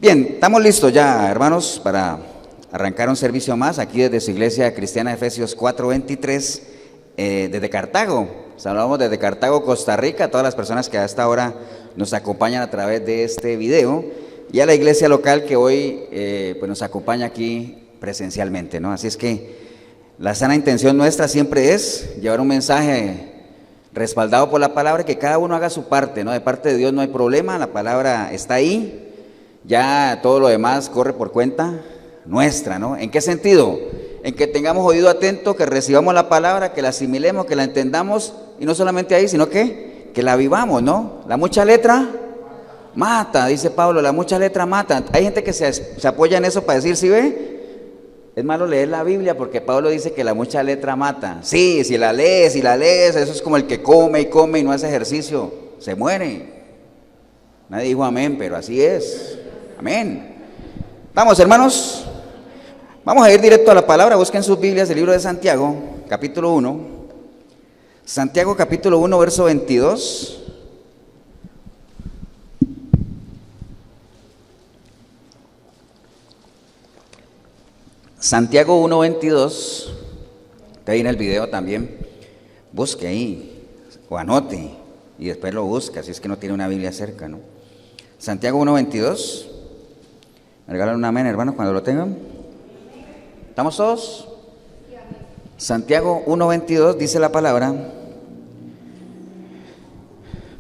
Bien, estamos listos ya, hermanos, para arrancar un servicio más aquí desde su iglesia cristiana Efesios 4:23, desde Cartago. Saludamos desde Cartago, Costa Rica, a todas las personas que a esta hora nos acompañan a través de este video, y a la iglesia local que hoy pues nos acompaña aquí presencialmente, ¿no? Así es que la sana intención nuestra siempre es llevar un mensaje respaldado por la palabra, que cada uno haga su parte, ¿no? De parte de Dios no hay problema, la palabra está ahí. Ya todo lo demás corre por cuenta nuestra, ¿no? ¿En qué sentido? En que tengamos oído atento, que recibamos la palabra, que la asimilemos, que la entendamos, y no solamente ahí, sino que la vivamos, ¿no? La mucha letra mata, dice Pablo, la mucha letra mata. Hay gente que se apoya en eso para decir, ¿sí ve? Es malo leer la Biblia porque Pablo dice que la mucha letra mata. Sí, si la lees, eso es como el que come y no hace ejercicio, se muere. Nadie dijo amén, pero así es. Amén. Vamos, hermanos, vamos a ir directo a la palabra. Busquen sus Biblias, el libro de Santiago, capítulo 1. Santiago, capítulo 1, verso 22. Santiago 1, 22. Está ahí en el video también. Busque ahí, o anote, y después lo busca, si es que no tiene una Biblia cerca, ¿no? Santiago 1, 22. Me regalan un amén, hermanos, cuando lo tengan. ¿Estamos todos? Santiago 1:22 dice la palabra: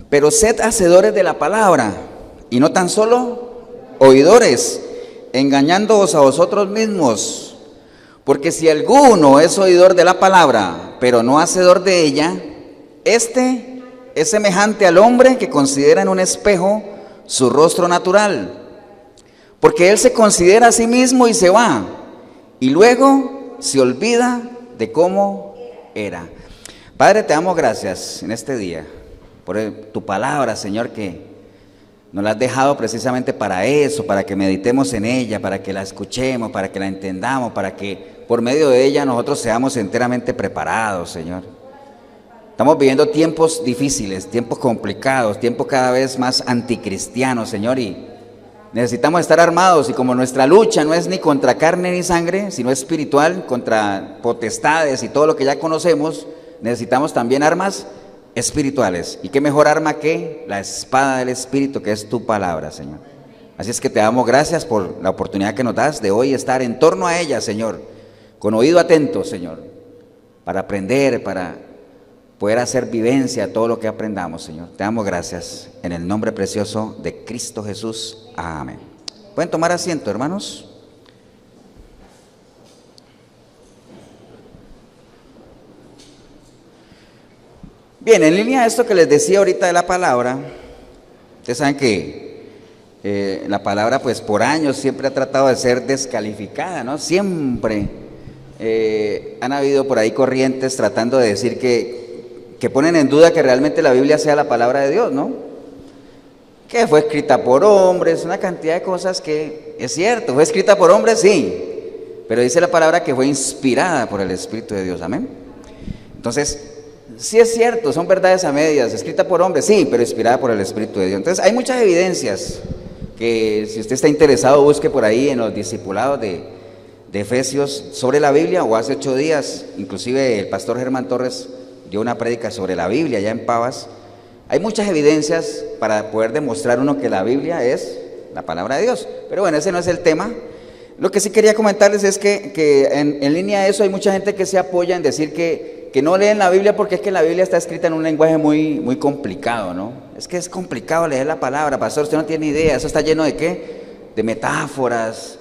pero sed hacedores de la palabra, y no tan solo oidores, engañándoos a vosotros mismos. Porque si alguno es oidor de la palabra, pero no hacedor de ella, este es semejante al hombre que considera en un espejo su rostro natural. Porque él se considera a sí mismo y se va, y luego se olvida de cómo era. Padre, te damos gracias en este día por tu palabra, Señor, que nos la has dejado precisamente para eso, para que meditemos en ella, para que la escuchemos, para que la entendamos, para que por medio de ella nosotros seamos enteramente preparados, Señor. Estamos viviendo tiempos difíciles, tiempos complicados, tiempos cada vez más anticristianos, Señor, y necesitamos estar armados, y como nuestra lucha no es ni contra carne ni sangre, sino espiritual, contra potestades y todo lo que ya conocemos, necesitamos también armas espirituales. ¿Y qué mejor arma que la espada del Espíritu, que es tu palabra, Señor? Así es que te damos gracias por la oportunidad que nos das de hoy estar en torno a ella, Señor, con oído atento, Señor, para aprender, para poder hacer vivencia a todo lo que aprendamos, Señor. Te damos gracias en el nombre precioso de Cristo Jesús. Amén. ¿Pueden tomar asiento, hermanos? Bien, en línea a esto que les decía ahorita de la palabra, ustedes saben que la palabra pues por años siempre ha tratado de ser descalificada, ¿no? Siempre han habido por ahí corrientes tratando de decir que ponen en duda que realmente la Biblia sea la palabra de Dios, ¿no? Que fue escrita por hombres, una cantidad de cosas que es cierto, fue escrita por hombres, sí, pero dice la palabra que fue inspirada por el Espíritu de Dios, amén. Entonces, sí es cierto, son verdades a medias, escrita por hombres, sí, pero inspirada por el Espíritu de Dios. Entonces, hay muchas evidencias que, si usted está interesado, busque por ahí en los discipulados de Efesios sobre la Biblia, o hace 8 días, inclusive el pastor Germán Torres dio una prédica sobre la Biblia allá en Pavas. Hay muchas evidencias para poder demostrar uno que la Biblia es la palabra de Dios. Pero bueno, ese no es el tema. Lo que sí quería comentarles es que en línea a eso hay mucha gente que se apoya en decir que no leen la Biblia porque es que la Biblia está escrita en un lenguaje muy complicado, ¿no? Es que es complicado leer la palabra, pastor, usted no tiene idea. Eso está lleno de ¿qué? De metáforas,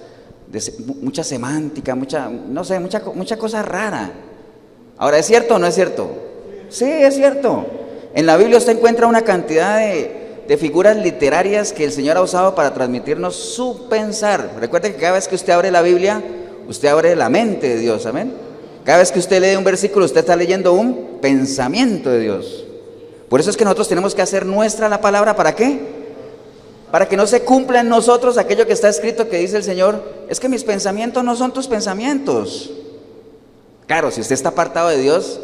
de mucha semántica, mucha cosa rara. Ahora, ¿es cierto o no es cierto? Sí, es cierto. En la Biblia usted encuentra una cantidad de figuras literarias que el Señor ha usado para transmitirnos su pensar. Recuerde que cada vez que usted abre la Biblia, usted abre la mente de Dios, amén. Cada vez que usted lee un versículo, usted está leyendo un pensamiento de Dios. Por eso es que nosotros tenemos que hacer nuestra la palabra, ¿para qué? Para que no se cumpla en nosotros aquello que está escrito, que dice el Señor: es que mis pensamientos no son tus pensamientos. Claro, si usted está apartado de Dios,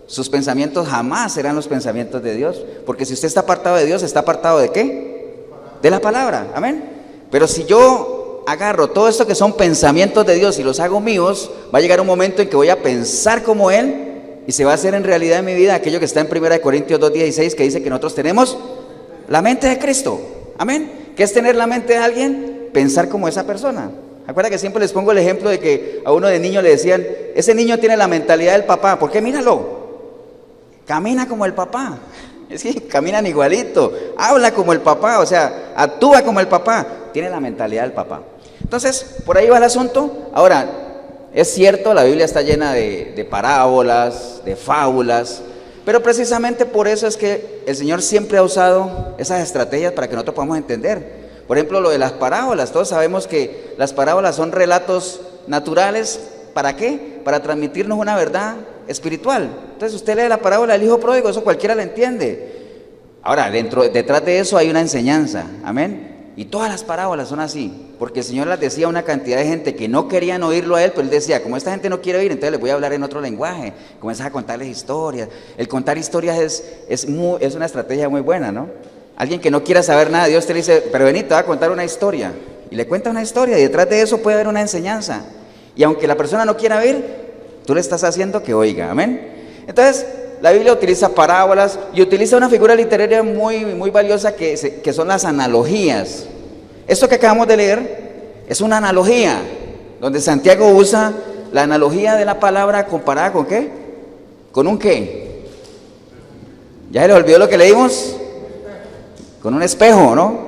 sus pensamientos jamás serán los pensamientos de Dios, porque si usted está apartado de Dios, ¿está apartado de qué? De la palabra, amén. Pero si yo agarro todo esto que son pensamientos de Dios y los hago míos, va a llegar un momento en que voy a pensar como Él y se va a hacer en realidad en mi vida aquello que está en 1 Corintios 2:16, que dice que nosotros tenemos la mente de Cristo. Amén. ¿Qué es tener la mente de alguien? Pensar como esa persona. Acuerda que siempre les pongo el ejemplo de que a uno de niño le decían, ese niño tiene la mentalidad del papá. ¿Por qué? Míralo. Camina como el papá. Es que caminan igualito. Habla como el papá, o sea, actúa como el papá. Tiene la mentalidad del papá. Entonces, por ahí va el asunto. Ahora, es cierto, la Biblia está llena de parábolas, de fábulas, pero precisamente por eso es que el Señor siempre ha usado esas estrategias para que nosotros podamos entender. Por ejemplo, lo de las parábolas. Todos sabemos que las parábolas son relatos naturales. ¿Para qué? Para transmitirnos una verdad espiritual. Entonces usted lee la parábola del hijo pródigo, eso cualquiera la entiende. Ahora, detrás de eso hay una enseñanza. Amén. Y todas las parábolas son así, porque el Señor las decía a una cantidad de gente que no querían oírlo a Él, pero Él decía, como esta gente no quiere oír, entonces les voy a hablar en otro lenguaje. Comienzas a contarles historias. El contar historias es una estrategia muy buena, ¿no? Alguien que no quiera saber nada, Dios te dice, pero vení, te va a contar una historia. Y le cuenta una historia y detrás de eso puede haber una enseñanza. Y aunque la persona no quiera oír, tú le estás haciendo que oiga. Amén. Entonces, la Biblia utiliza parábolas y utiliza una figura literaria muy, muy valiosa que son las analogías. Esto que acabamos de leer es una analogía, donde Santiago usa la analogía de la palabra comparada con ¿qué? ¿Con un qué? ¿Ya se les olvidó lo que leímos? Con un espejo, ¿no?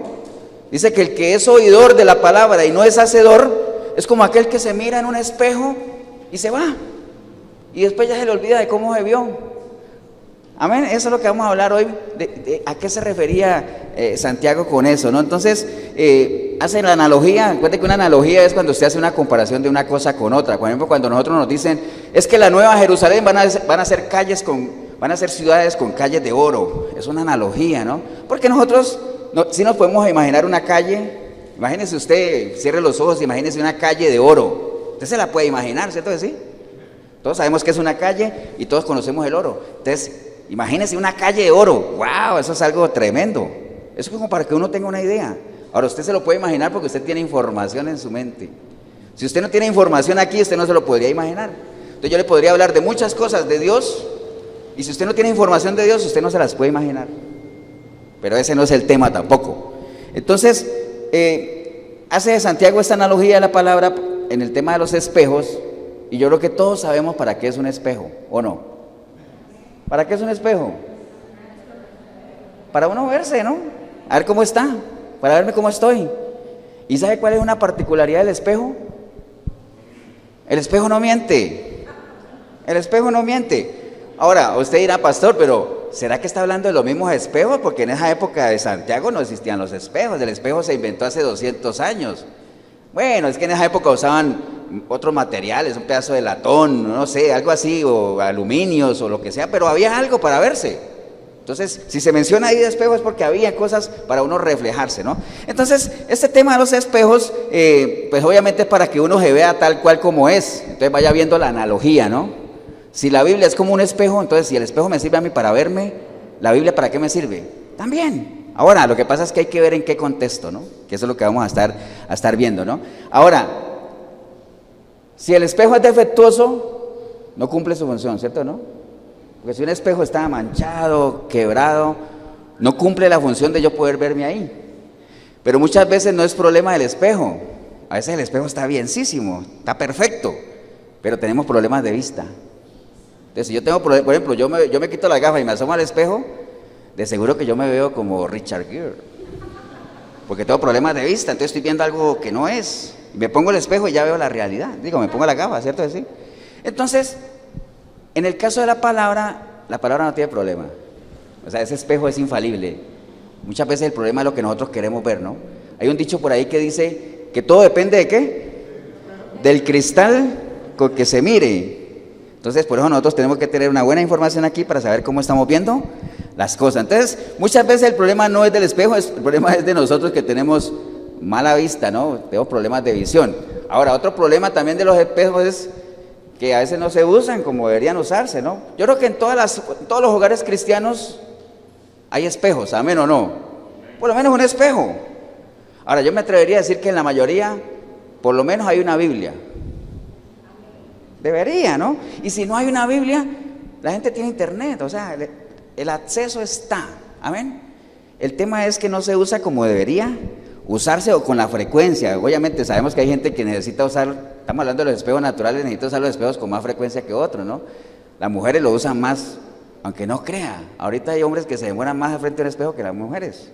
Dice que el que es oidor de la palabra y no es hacedor, es como aquel que se mira en un espejo y se va. Y después ya se le olvida de cómo se vio. Amén, eso es lo que vamos a hablar hoy, a qué se refería Santiago con eso, ¿no? Entonces, hace la analogía. Recuerde que una analogía es cuando usted hace una comparación de una cosa con otra. Por ejemplo, cuando nosotros nos dicen, es que la Nueva Jerusalén van a ser ciudades con calles de oro. Es una analogía, ¿no? Porque nosotros, si nos podemos imaginar una calle, imagínese usted, cierre los ojos, imagínese una calle de oro. Usted se la puede imaginar, ¿cierto que sí? Todos sabemos que es una calle y todos conocemos el oro. Entonces, imagínese una calle de oro. ¡Wow! Eso es algo tremendo. Eso es como para que uno tenga una idea. Ahora, usted se lo puede imaginar porque usted tiene información en su mente. Si usted no tiene información aquí, usted no se lo podría imaginar. Entonces yo le podría hablar de muchas cosas de Dios, y si usted no tiene información de Dios, usted no se las puede imaginar. Pero ese no es el tema tampoco. Entonces, hace Santiago esta analogía de la palabra en el tema de los espejos, y yo creo que todos sabemos para qué es un espejo, ¿o no? ¿Para qué es un espejo? Para uno verse, ¿no? A ver cómo está, para verme cómo estoy. ¿Y sabe cuál es una particularidad del espejo? El espejo no miente. El espejo no miente. Ahora, usted dirá, pastor, pero ¿será que está hablando de los mismos espejos? Porque en esa época de Santiago no existían los espejos. El espejo se inventó hace 200 años. Bueno, es que en esa época usaban otros materiales, un pedazo de latón, no sé, algo así, o aluminios o lo que sea, pero había algo para verse. Entonces, si se menciona ahí de espejo es porque había cosas para uno reflejarse, ¿no? Entonces, este tema de los espejos, pues obviamente es para que uno se vea tal cual como es. Entonces vaya viendo la analogía, ¿no? Si la Biblia es como un espejo, entonces si el espejo me sirve a mí para verme, ¿la Biblia para qué me sirve? También. Ahora, lo que pasa es que hay que ver en qué contexto, ¿no? Que eso es lo que vamos a estar viendo, ¿no? Ahora, si el espejo es defectuoso, no cumple su función, ¿cierto, no? Porque si un espejo está manchado, quebrado, no cumple la función de yo poder verme ahí. Pero muchas veces no es problema del espejo. A veces el espejo está bienísimo, está perfecto, pero tenemos problemas de vista. Entonces, si yo tengo, por ejemplo, yo me quito la gafa y me asomo al espejo, de seguro que yo me veo como Richard Gere, porque tengo problemas de vista, entonces estoy viendo algo que no es. Y me pongo el espejo y ya veo la realidad. Digo, me pongo la gafa, ¿cierto que sí? Entonces, en el caso de la palabra no tiene problema. O sea, ese espejo es infalible. Muchas veces el problema es lo que nosotros queremos ver, ¿no? Hay un dicho por ahí que dice que todo depende ¿de qué? Del cristal con que se mire. Entonces, por eso nosotros tenemos que tener una buena información aquí para saber cómo estamos viendo las cosas. Entonces, muchas veces el problema no es del espejo, el problema es de nosotros que tenemos mala vista, ¿no? Tenemos problemas de visión. Ahora, otro problema también de los espejos es que a veces no se usan como deberían usarse, ¿no? Yo creo que en todos los hogares cristianos hay espejos, amén o no. Por lo menos un espejo. Ahora, yo me atrevería a decir que en la mayoría, por lo menos hay una Biblia. Debería, ¿no? Y si no hay una Biblia, la gente tiene internet, o sea, el acceso está. Amén. El tema es que no se usa como debería usarse o con la frecuencia. Obviamente sabemos que hay gente que necesita usar, estamos hablando de los espejos naturales, necesita usar los espejos con más frecuencia que otros, ¿no? Las mujeres lo usan más, aunque no crea. Ahorita hay hombres que se demoran más de frente al espejo que las mujeres.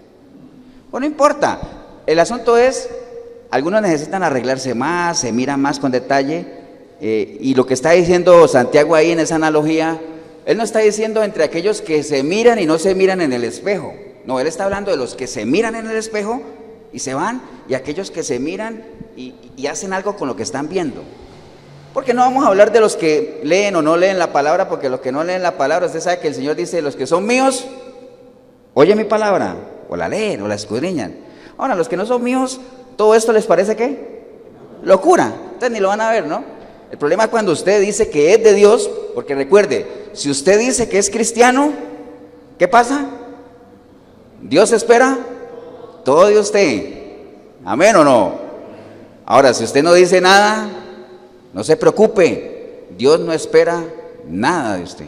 Pues no importa. El asunto es, algunos necesitan arreglarse más, se miran más con detalle, y lo que está diciendo Santiago ahí en esa analogía, él no está diciendo entre aquellos que se miran y no se miran en el espejo. No, él está hablando de los que se miran en el espejo y se van, y aquellos que se miran y hacen algo con lo que están viendo. Porque no vamos a hablar de los que leen o no leen la palabra, porque los que no leen la palabra, usted sabe que el Señor dice, los que son míos, oyen mi palabra, o la leen, o la escudriñan. Ahora, los que no son míos, ¿todo esto les parece qué? Locura. Entonces ni lo van a ver, ¿no? El problema es cuando usted dice que es de Dios, porque recuerde, si usted dice que es cristiano, ¿qué pasa? Dios espera todo de usted. ¿Amén o no? Ahora, si usted no dice nada, no se preocupe, Dios no espera nada de usted,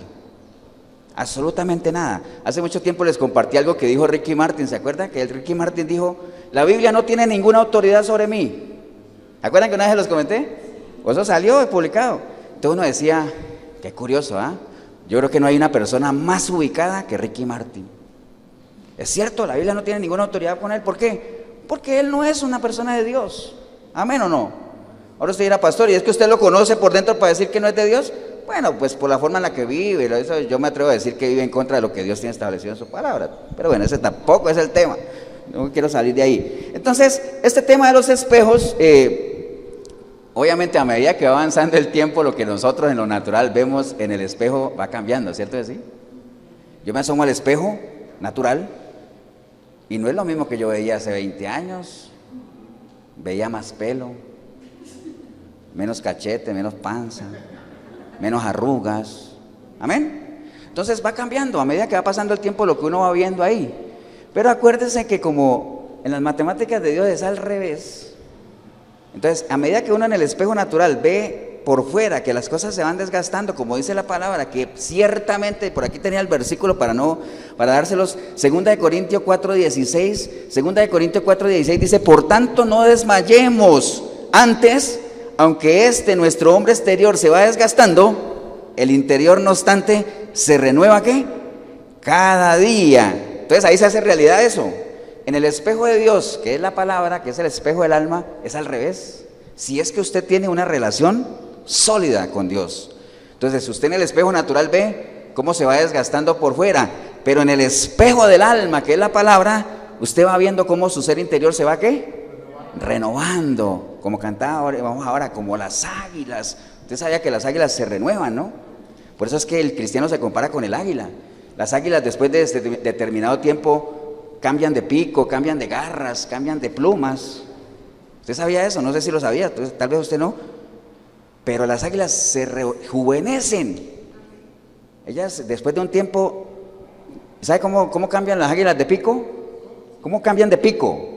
absolutamente nada. Hace mucho tiempo les compartí algo que dijo Ricky Martin, ¿se acuerdan? Que el Ricky Martin dijo, la Biblia no tiene ninguna autoridad sobre mí. ¿Se acuerdan que una vez se los comenté? Pues eso salió publicado. Entonces uno decía, qué curioso, ¿ah? Yo creo que no hay una persona más ubicada que Ricky Martin. Es cierto, la Biblia no tiene ninguna autoridad con él. ¿Por qué? Porque él no es una persona de Dios. ¿Amén o no? Ahora usted dirá, pastor, ¿y es que usted lo conoce por dentro para decir que no es de Dios? Bueno, pues por la forma en la que vive, eso yo me atrevo a decir que vive en contra de lo que Dios tiene establecido en su palabra. Pero bueno, ese tampoco es el tema. No quiero salir de ahí. Entonces, este tema de los espejos, obviamente a medida que va avanzando el tiempo, lo que nosotros en lo natural vemos en el espejo va cambiando, ¿cierto? ¿Sí? Yo me asomo al espejo natural y no es lo mismo que yo veía hace 20 años. Veía más pelo, menos cachete, menos panza, menos arrugas. Amén. Entonces va cambiando a medida que va pasando el tiempo lo que uno va viendo ahí. Pero acuérdense que como en las matemáticas de Dios es al revés, entonces a medida que uno en el espejo natural ve por fuera que las cosas se van desgastando, como dice la palabra, que ciertamente, por aquí tenía el versículo para dárselos, 2 Corintios 4:16, 2 Corintios 4:16 dice, por tanto no desmayemos, antes, aunque nuestro hombre exterior se va desgastando, el interior no obstante se renueva, ¿qué? Cada día. Entonces ahí se hace realidad eso. En el espejo de Dios, que es la palabra, que es el espejo del alma, es al revés. Si es que usted tiene una relación sólida con Dios, entonces si usted en el espejo natural ve cómo se va desgastando por fuera, pero en el espejo del alma, que es la palabra, usted va viendo cómo su ser interior se va, ¿qué? Renovando, como cantaba vamos ahora, como las águilas. Usted sabía que las águilas se renuevan, ¿no? Por eso es que el cristiano se compara con el águila. Las águilas después de determinado tiempo cambian de pico, cambian de garras, cambian de plumas. ¿Usted sabía eso? No sé si lo sabía, entonces, tal vez usted no. Pero las águilas se rejuvenecen. Ellas después de un tiempo, ¿sabe cómo cambian las águilas de pico? ¿Cómo cambian de pico?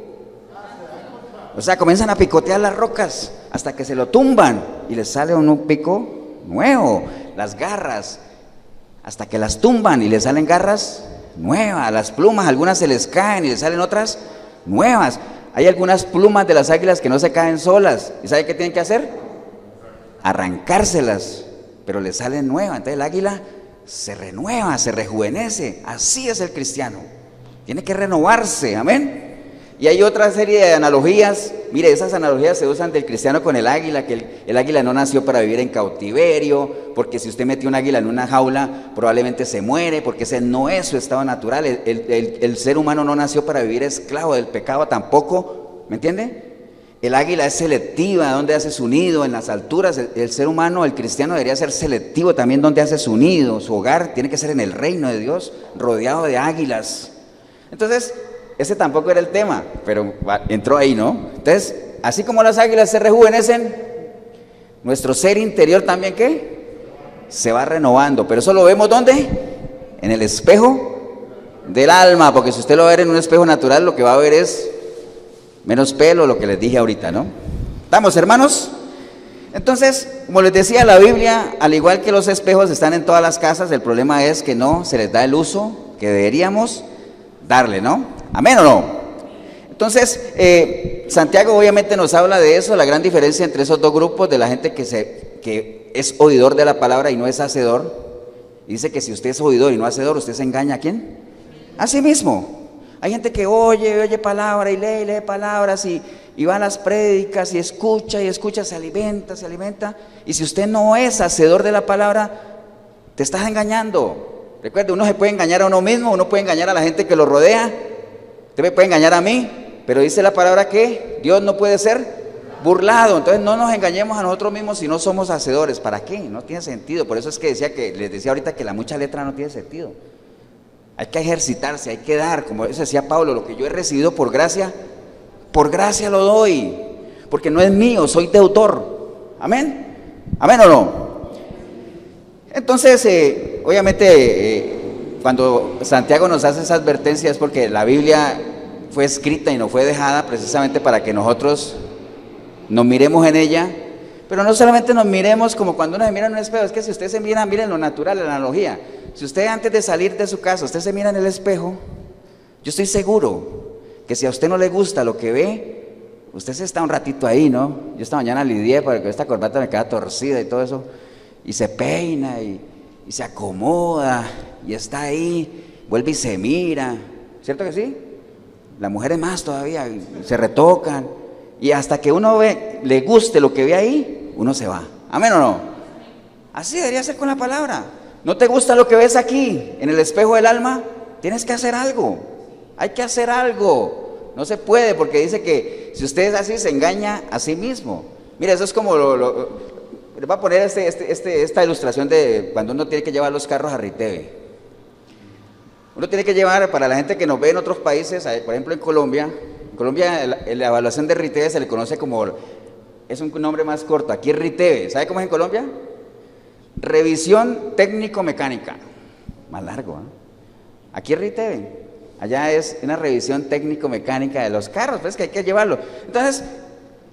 O sea, comienzan a picotear las rocas hasta que se lo tumban y les sale un pico nuevo. Las garras, hasta que las tumban y les salen garras nuevas. Las plumas, algunas se les caen y les salen otras nuevas. Hay algunas plumas de las águilas que no se caen solas. ¿Y sabe qué tienen que hacer? Arrancárselas, pero les salen nuevas. Entonces el águila se renueva, se rejuvenece. Así es el cristiano. Tiene que renovarse, amén. Y hay otra serie de analogías. Mire, esas analogías se usan del cristiano con el águila, que el águila no nació para vivir en cautiverio, porque si usted metió un águila en una jaula, probablemente se muere, porque ese no es su estado natural. El ser humano no nació para vivir esclavo del pecado tampoco, ¿me entiende? El águila es selectiva, donde hace su nido, en las alturas. El ser humano, el cristiano, debería ser selectivo también donde hace su nido, su hogar, tiene que ser en el reino de Dios, rodeado de águilas. Entonces, ese tampoco era el tema, pero entró ahí, ¿no? Entonces, así como las águilas se rejuvenecen, nuestro ser interior también, ¿qué? Se va renovando, pero eso lo vemos ¿dónde? En el espejo del alma, porque si usted lo ve en un espejo natural, lo que va a ver es Menos pelo, lo que les dije ahorita, ¿no? ¿Estamos, hermanos? Entonces, como les decía, la Biblia, al igual que los espejos, están en todas las casas. El problema es que no se les da el uso que deberíamos darle, ¿no? ¿Amén o no? Entonces, Santiago obviamente nos habla de eso, la gran diferencia entre esos dos grupos, de la gente que es oidor de la palabra y no es hacedor. Dice que si usted es oidor y no hacedor, ¿usted se engaña a quién? A sí mismo. Hay gente que oye palabra y lee palabras y va a las prédicas y escucha, se alimenta. Y si usted no es hacedor de la palabra, te estás engañando. Recuerde, uno se puede engañar a uno mismo, uno puede engañar a la gente que lo rodea, usted me puede engañar a mí, pero dice la palabra que Dios no puede ser burlado. Entonces no nos engañemos a nosotros mismos si no somos hacedores. ¿Para qué? No tiene sentido. Por eso es que les decía ahorita que la mucha letra no tiene sentido. Hay que ejercitarse, hay que dar, como eso decía Pablo, lo que yo he recibido por gracia lo doy, porque no es mío, soy deudor. Amén. ¿Amén o no? Entonces, obviamente, cuando Santiago nos hace esa advertencia es porque la Biblia fue escrita y nos fue dejada precisamente para que nosotros nos miremos en ella, pero no solamente nos miremos como cuando uno se mira en un espejo. Es que si usted se mira, miren lo natural, la analogía. Si usted antes de salir de su casa, usted se mira en el espejo, yo estoy seguro que si a usted no le gusta lo que ve, usted se está un ratito ahí, ¿no? Yo esta mañana lidié porque esta corbata me queda torcida y todo eso, y se peina y se acomoda y está ahí, vuelve y se mira, ¿cierto que sí? Las mujeres más todavía, y se retocan, y hasta que uno le guste lo que ve ahí, uno se va. ¿Amén o no? Así debería ser con la palabra. ¿No te gusta lo que ves aquí, en el espejo del alma? Tienes que hacer algo, hay que hacer algo. No se puede, porque dice que si usted es así, se engaña a sí mismo. Mira, eso es como les voy a poner esta ilustración de cuando uno tiene que llevar los carros a Riteve. Uno tiene que llevar, para la gente que nos ve en otros países, por ejemplo en Colombia la evaluación de Riteve se le conoce como, es un nombre más corto, aquí es Riteve. ¿Sabe cómo es en Colombia? Revisión técnico-mecánica. Más largo, ¿eh? Aquí es Riteve. Allá es una revisión técnico-mecánica de los carros, pues que hay que llevarlo. Entonces,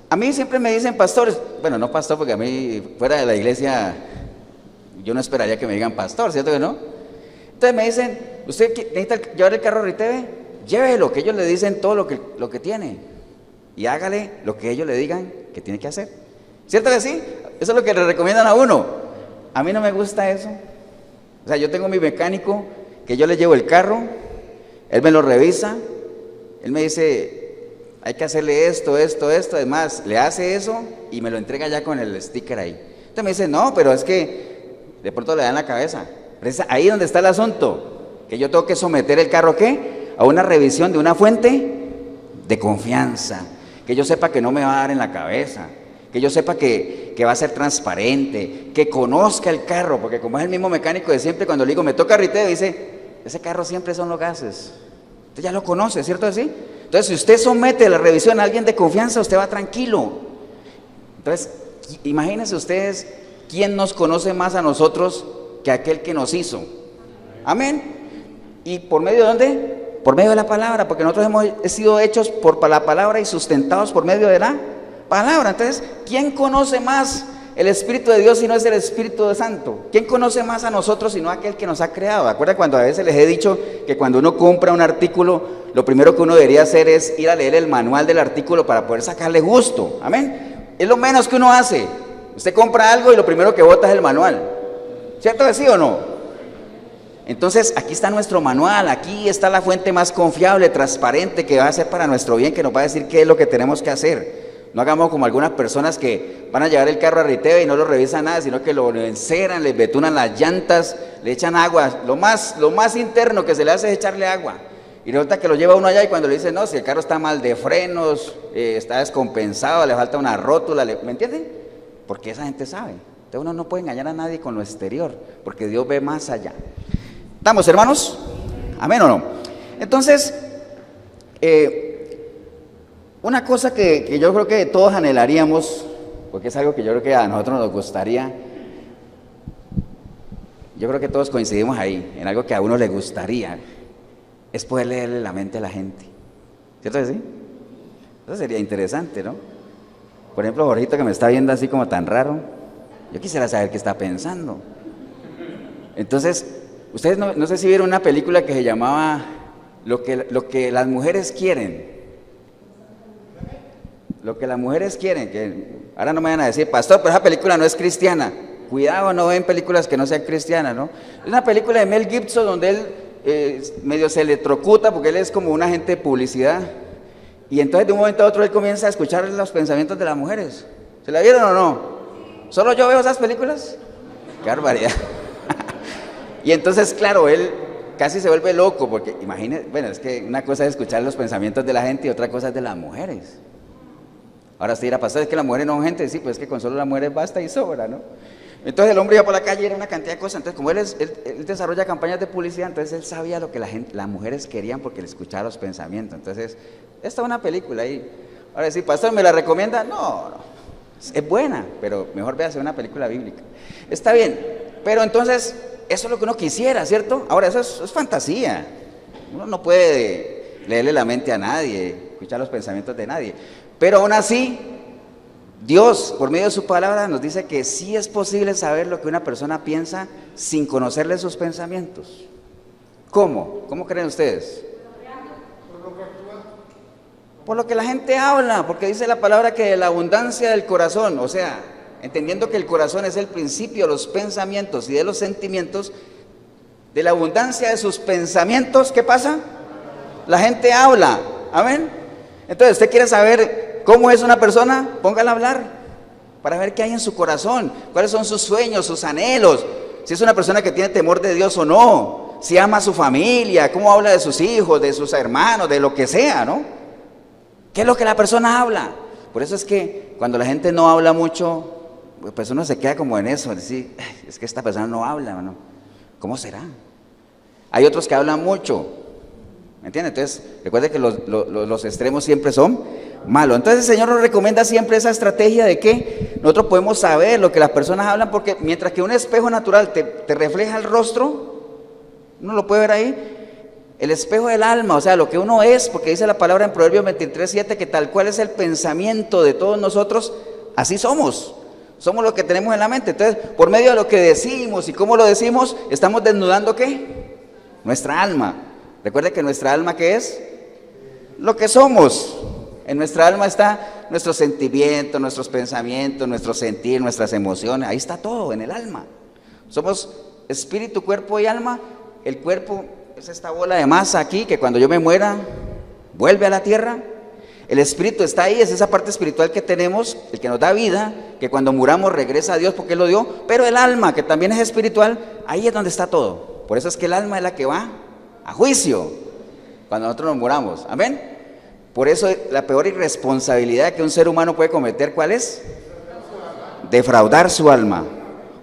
a mí siempre me dicen pastores, bueno, no pastor, porque a mí fuera de la iglesia yo no esperaría que me digan pastor, ¿cierto que no? Entonces me dicen, ¿usted necesita llevar el carro a Riteve? Llévelo, que ellos le dicen todo lo que tiene, y hágale lo que ellos le digan que tiene que hacer. ¿Cierto que sí? Eso es lo que le recomiendan a uno. A mí no me gusta eso. O sea, yo tengo mi mecánico que yo le llevo el carro, él me lo revisa, él me dice, hay que hacerle esto, además le hace eso y me lo entrega ya con el sticker ahí. Entonces me dice, no, pero es que de pronto le dan la cabeza. Pero es ahí donde está el asunto, que yo tengo que someter el carro, ¿qué? A una revisión de una fuente de confianza, que yo sepa que no me va a dar en la cabeza, que yo sepa que va a ser transparente, que conozca el carro, porque como es el mismo mecánico de siempre, cuando le digo, me toca Riteve, dice, ese carro siempre son los gases. Usted ya lo conoce, ¿cierto así? Entonces, si usted somete la revisión a alguien de confianza, usted va tranquilo. Entonces, imagínense ustedes, ¿quién nos conoce más a nosotros que aquel que nos hizo? Amén. ¿Y por medio de dónde? Por medio de la palabra, porque nosotros hemos sido hechos por la palabra y sustentados por medio de la palabra. Entonces, ¿quién conoce más el Espíritu de Dios si no es el Espíritu Santo? ¿Quién conoce más a nosotros si no aquel que nos ha creado? ¿Acuerdan cuando a veces les he dicho que cuando uno compra un artículo, lo primero que uno debería hacer es ir a leer el manual del artículo para poder sacarle gusto? Amén. Es lo menos que uno hace. Usted compra algo y lo primero que bota es el manual. ¿Cierto que sí o no? Entonces, aquí está nuestro manual, aquí está la fuente más confiable, transparente, que va a ser para nuestro bien, que nos va a decir qué es lo que tenemos que hacer. No hagamos como algunas personas que van a llevar el carro a Riteve y no lo revisan nada, sino que lo enceran, les betunan las llantas, le echan agua. Lo más interno que se le hace es echarle agua. Y resulta que lo lleva uno allá y cuando le dicen, no, si el carro está mal de frenos, está descompensado, le falta una rótula, ¿me entienden? Porque esa gente sabe. Entonces uno no puede engañar a nadie con lo exterior, porque Dios ve más allá. ¿Estamos, hermanos? ¿Amén o no? Entonces, una cosa que yo creo que todos anhelaríamos, porque es algo que yo creo que a nosotros nos gustaría, yo creo que todos coincidimos ahí, en algo que a uno le gustaría, es poder leerle la mente a la gente. ¿Cierto que sí? Eso sería interesante, ¿no? Por ejemplo, Jorgito, que me está viendo así como tan raro, yo quisiera saber qué está pensando. Entonces, ustedes no sé si vieron una película que se llamaba Lo que las mujeres quieren. Lo que las mujeres quieren, que ahora no me van a decir, pastor, pero esa película no es cristiana. Cuidado, no ven películas que no sean cristianas, ¿no? Es una película de Mel Gibson donde él medio se electrocuta porque él es como un agente de publicidad. Y entonces de un momento a otro él comienza a escuchar los pensamientos de las mujeres. ¿Se la vieron o no? ¿Solo yo veo esas películas? ¡Qué barbaridad! Y entonces, claro, él casi se vuelve loco porque, imagínense, bueno, es que una cosa es escuchar los pensamientos de la gente y otra cosa es de las mujeres. Ahora usted dirá, pastor, es que las mujeres no son gente, sí, pues es que con solo las mujeres basta y sobra, ¿no? Entonces el hombre iba por la calle y era una cantidad de cosas. Entonces, como él desarrolla campañas de publicidad, entonces él sabía lo que las mujeres querían porque le escuchaba los pensamientos. Entonces, esta es una película ahí. Ahora sí, pastor, ¿me la recomienda? No, es buena, pero mejor véase una película bíblica. Está bien, pero entonces, eso es lo que uno quisiera, ¿cierto? Ahora, eso es fantasía. Uno no puede leerle la mente a nadie, escuchar los pensamientos de nadie. Pero aún así, Dios, por medio de su palabra, nos dice que sí es posible saber lo que una persona piensa sin conocerle sus pensamientos. ¿Cómo? ¿Cómo creen ustedes? Por lo que la gente habla, porque dice la palabra que de la abundancia del corazón, o sea, entendiendo que el corazón es el principio de los pensamientos y de los sentimientos, de la abundancia de sus pensamientos, ¿qué pasa? La gente habla, ¿amén? Entonces, ¿usted quiere saber cómo es una persona? Póngala a hablar, para ver qué hay en su corazón, cuáles son sus sueños, sus anhelos, si es una persona que tiene temor de Dios o no, si ama a su familia, cómo habla de sus hijos, de sus hermanos, de lo que sea, ¿no? ¿Qué es lo que la persona habla? Por eso es que cuando la gente no habla mucho, pues uno se queda como en eso, decir, es que esta persona no habla, ¿no? ¿Cómo será? Hay otros que hablan mucho, ¿me entiende? Entonces, recuerde que los extremos siempre son malos. Entonces el Señor nos recomienda siempre esa estrategia de que nosotros podemos saber lo que las personas hablan, porque mientras que un espejo natural te refleja el rostro, uno lo puede ver ahí, el espejo del alma, o sea, lo que uno es, porque dice la palabra en Proverbios 23:7, que tal cual es el pensamiento de todos nosotros, así somos. Somos lo que tenemos en la mente. Entonces, por medio de lo que decimos y cómo lo decimos, estamos desnudando ¿qué? Nuestra alma. Recuerde que nuestra alma, ¿qué es? Lo que somos. En nuestra alma está nuestros sentimientos, nuestros pensamientos, nuestro sentir, nuestras emociones. Ahí está todo, en el alma. Somos espíritu, cuerpo y alma. El cuerpo es esta bola de masa aquí que cuando yo me muera vuelve a la tierra. El espíritu está ahí, es esa parte espiritual que tenemos, el que nos da vida, que cuando muramos regresa a Dios porque Él lo dio. Pero el alma, que también es espiritual, ahí es donde está todo. Por eso es que el alma es la que va a juicio cuando nosotros nos muramos. Amén. Por eso la peor irresponsabilidad que un ser humano puede cometer, ¿cuál es? Defraudar su alma.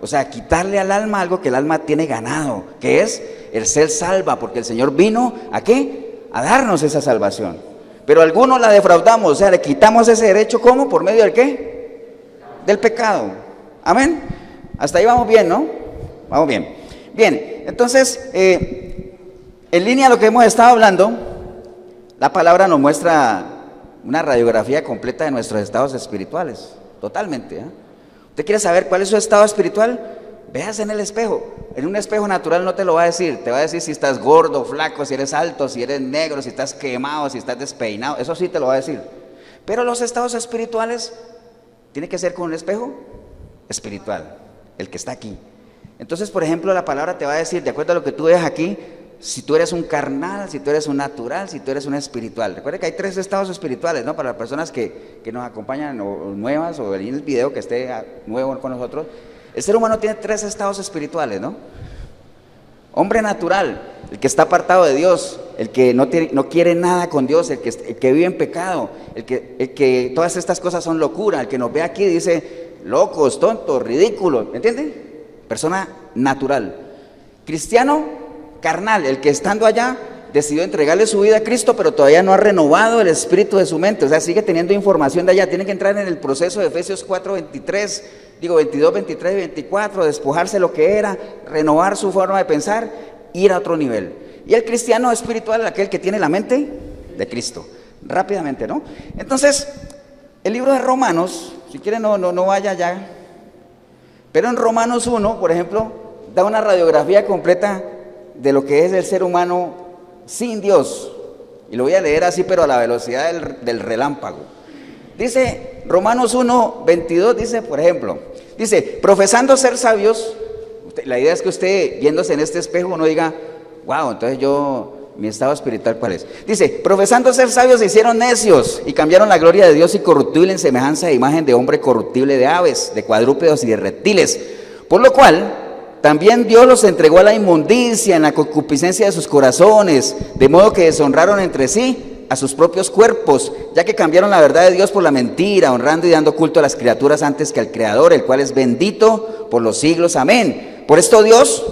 O sea, quitarle al alma algo que el alma tiene ganado, que es el ser salva, porque el Señor vino ¿a qué? A darnos esa salvación. Pero algunos la defraudamos, o sea, le quitamos ese derecho, ¿cómo? ¿Por medio del qué? Del pecado. Amén. Hasta ahí vamos bien, ¿no? Vamos bien. Bien, entonces, en línea a lo que hemos estado hablando, la palabra nos muestra una radiografía completa de nuestros estados espirituales, totalmente. ¿Usted quiere saber cuál es su estado espiritual? Véase en el espejo. En un espejo natural no te lo va a decir, te va a decir si estás gordo, flaco, si eres alto, si eres negro, si estás quemado, si estás despeinado, eso sí te lo va a decir. Pero los estados espirituales tiene que ser con un espejo espiritual, el que está aquí. Entonces, por ejemplo, la palabra te va a decir, de acuerdo a lo que tú ves aquí, si tú eres un carnal, si tú eres un natural, si tú eres un espiritual. Recuerda que hay 3 estados espirituales, ¿no? Para las personas que nos acompañan o nuevas, o en el video que esté nuevo con nosotros. El ser humano tiene 3 estados espirituales, ¿no? Hombre natural, el que está apartado de Dios, el que no quiere nada con Dios, el que vive en pecado, el que todas estas cosas son locura, el que nos ve aquí dice, locos, tontos, ridículos, ¿me entienden? Persona natural. Cristiano, carnal, el que estando allá decidió entregarle su vida a Cristo, pero todavía no ha renovado el espíritu de su mente, o sea, sigue teniendo información de allá, tiene que entrar en el proceso de Efesios 4:22, 23 y 24, despojarse de lo que era, renovar su forma de pensar, ir a otro nivel. Y el cristiano espiritual es aquel que tiene la mente de Cristo. rápidamente, ¿no? Entonces, el libro de Romanos, si quiere no vaya allá, pero en Romanos 1, por ejemplo, da una radiografía completa de lo que es el ser humano sin Dios. Y lo voy a leer así, pero a la velocidad del relámpago. Dice Romanos 1, 22, dice, por ejemplo, dice, profesando ser sabios, la idea es que usted, viéndose en este espejo, no diga, wow, entonces mi estado espiritual, ¿cuál es? Dice, profesando ser sabios se hicieron necios y cambiaron la gloria de Dios incorruptible en semejanza de imagen de hombre corruptible, de aves, de cuadrúpedos y de reptiles. Por lo cual, también Dios los entregó a la inmundicia en la concupiscencia de sus corazones, de modo que deshonraron entre sí a sus propios cuerpos, ya que cambiaron la verdad de Dios por la mentira, honrando y dando culto a las criaturas antes que al Creador, el cual es bendito por los siglos. Amén. Por esto Dios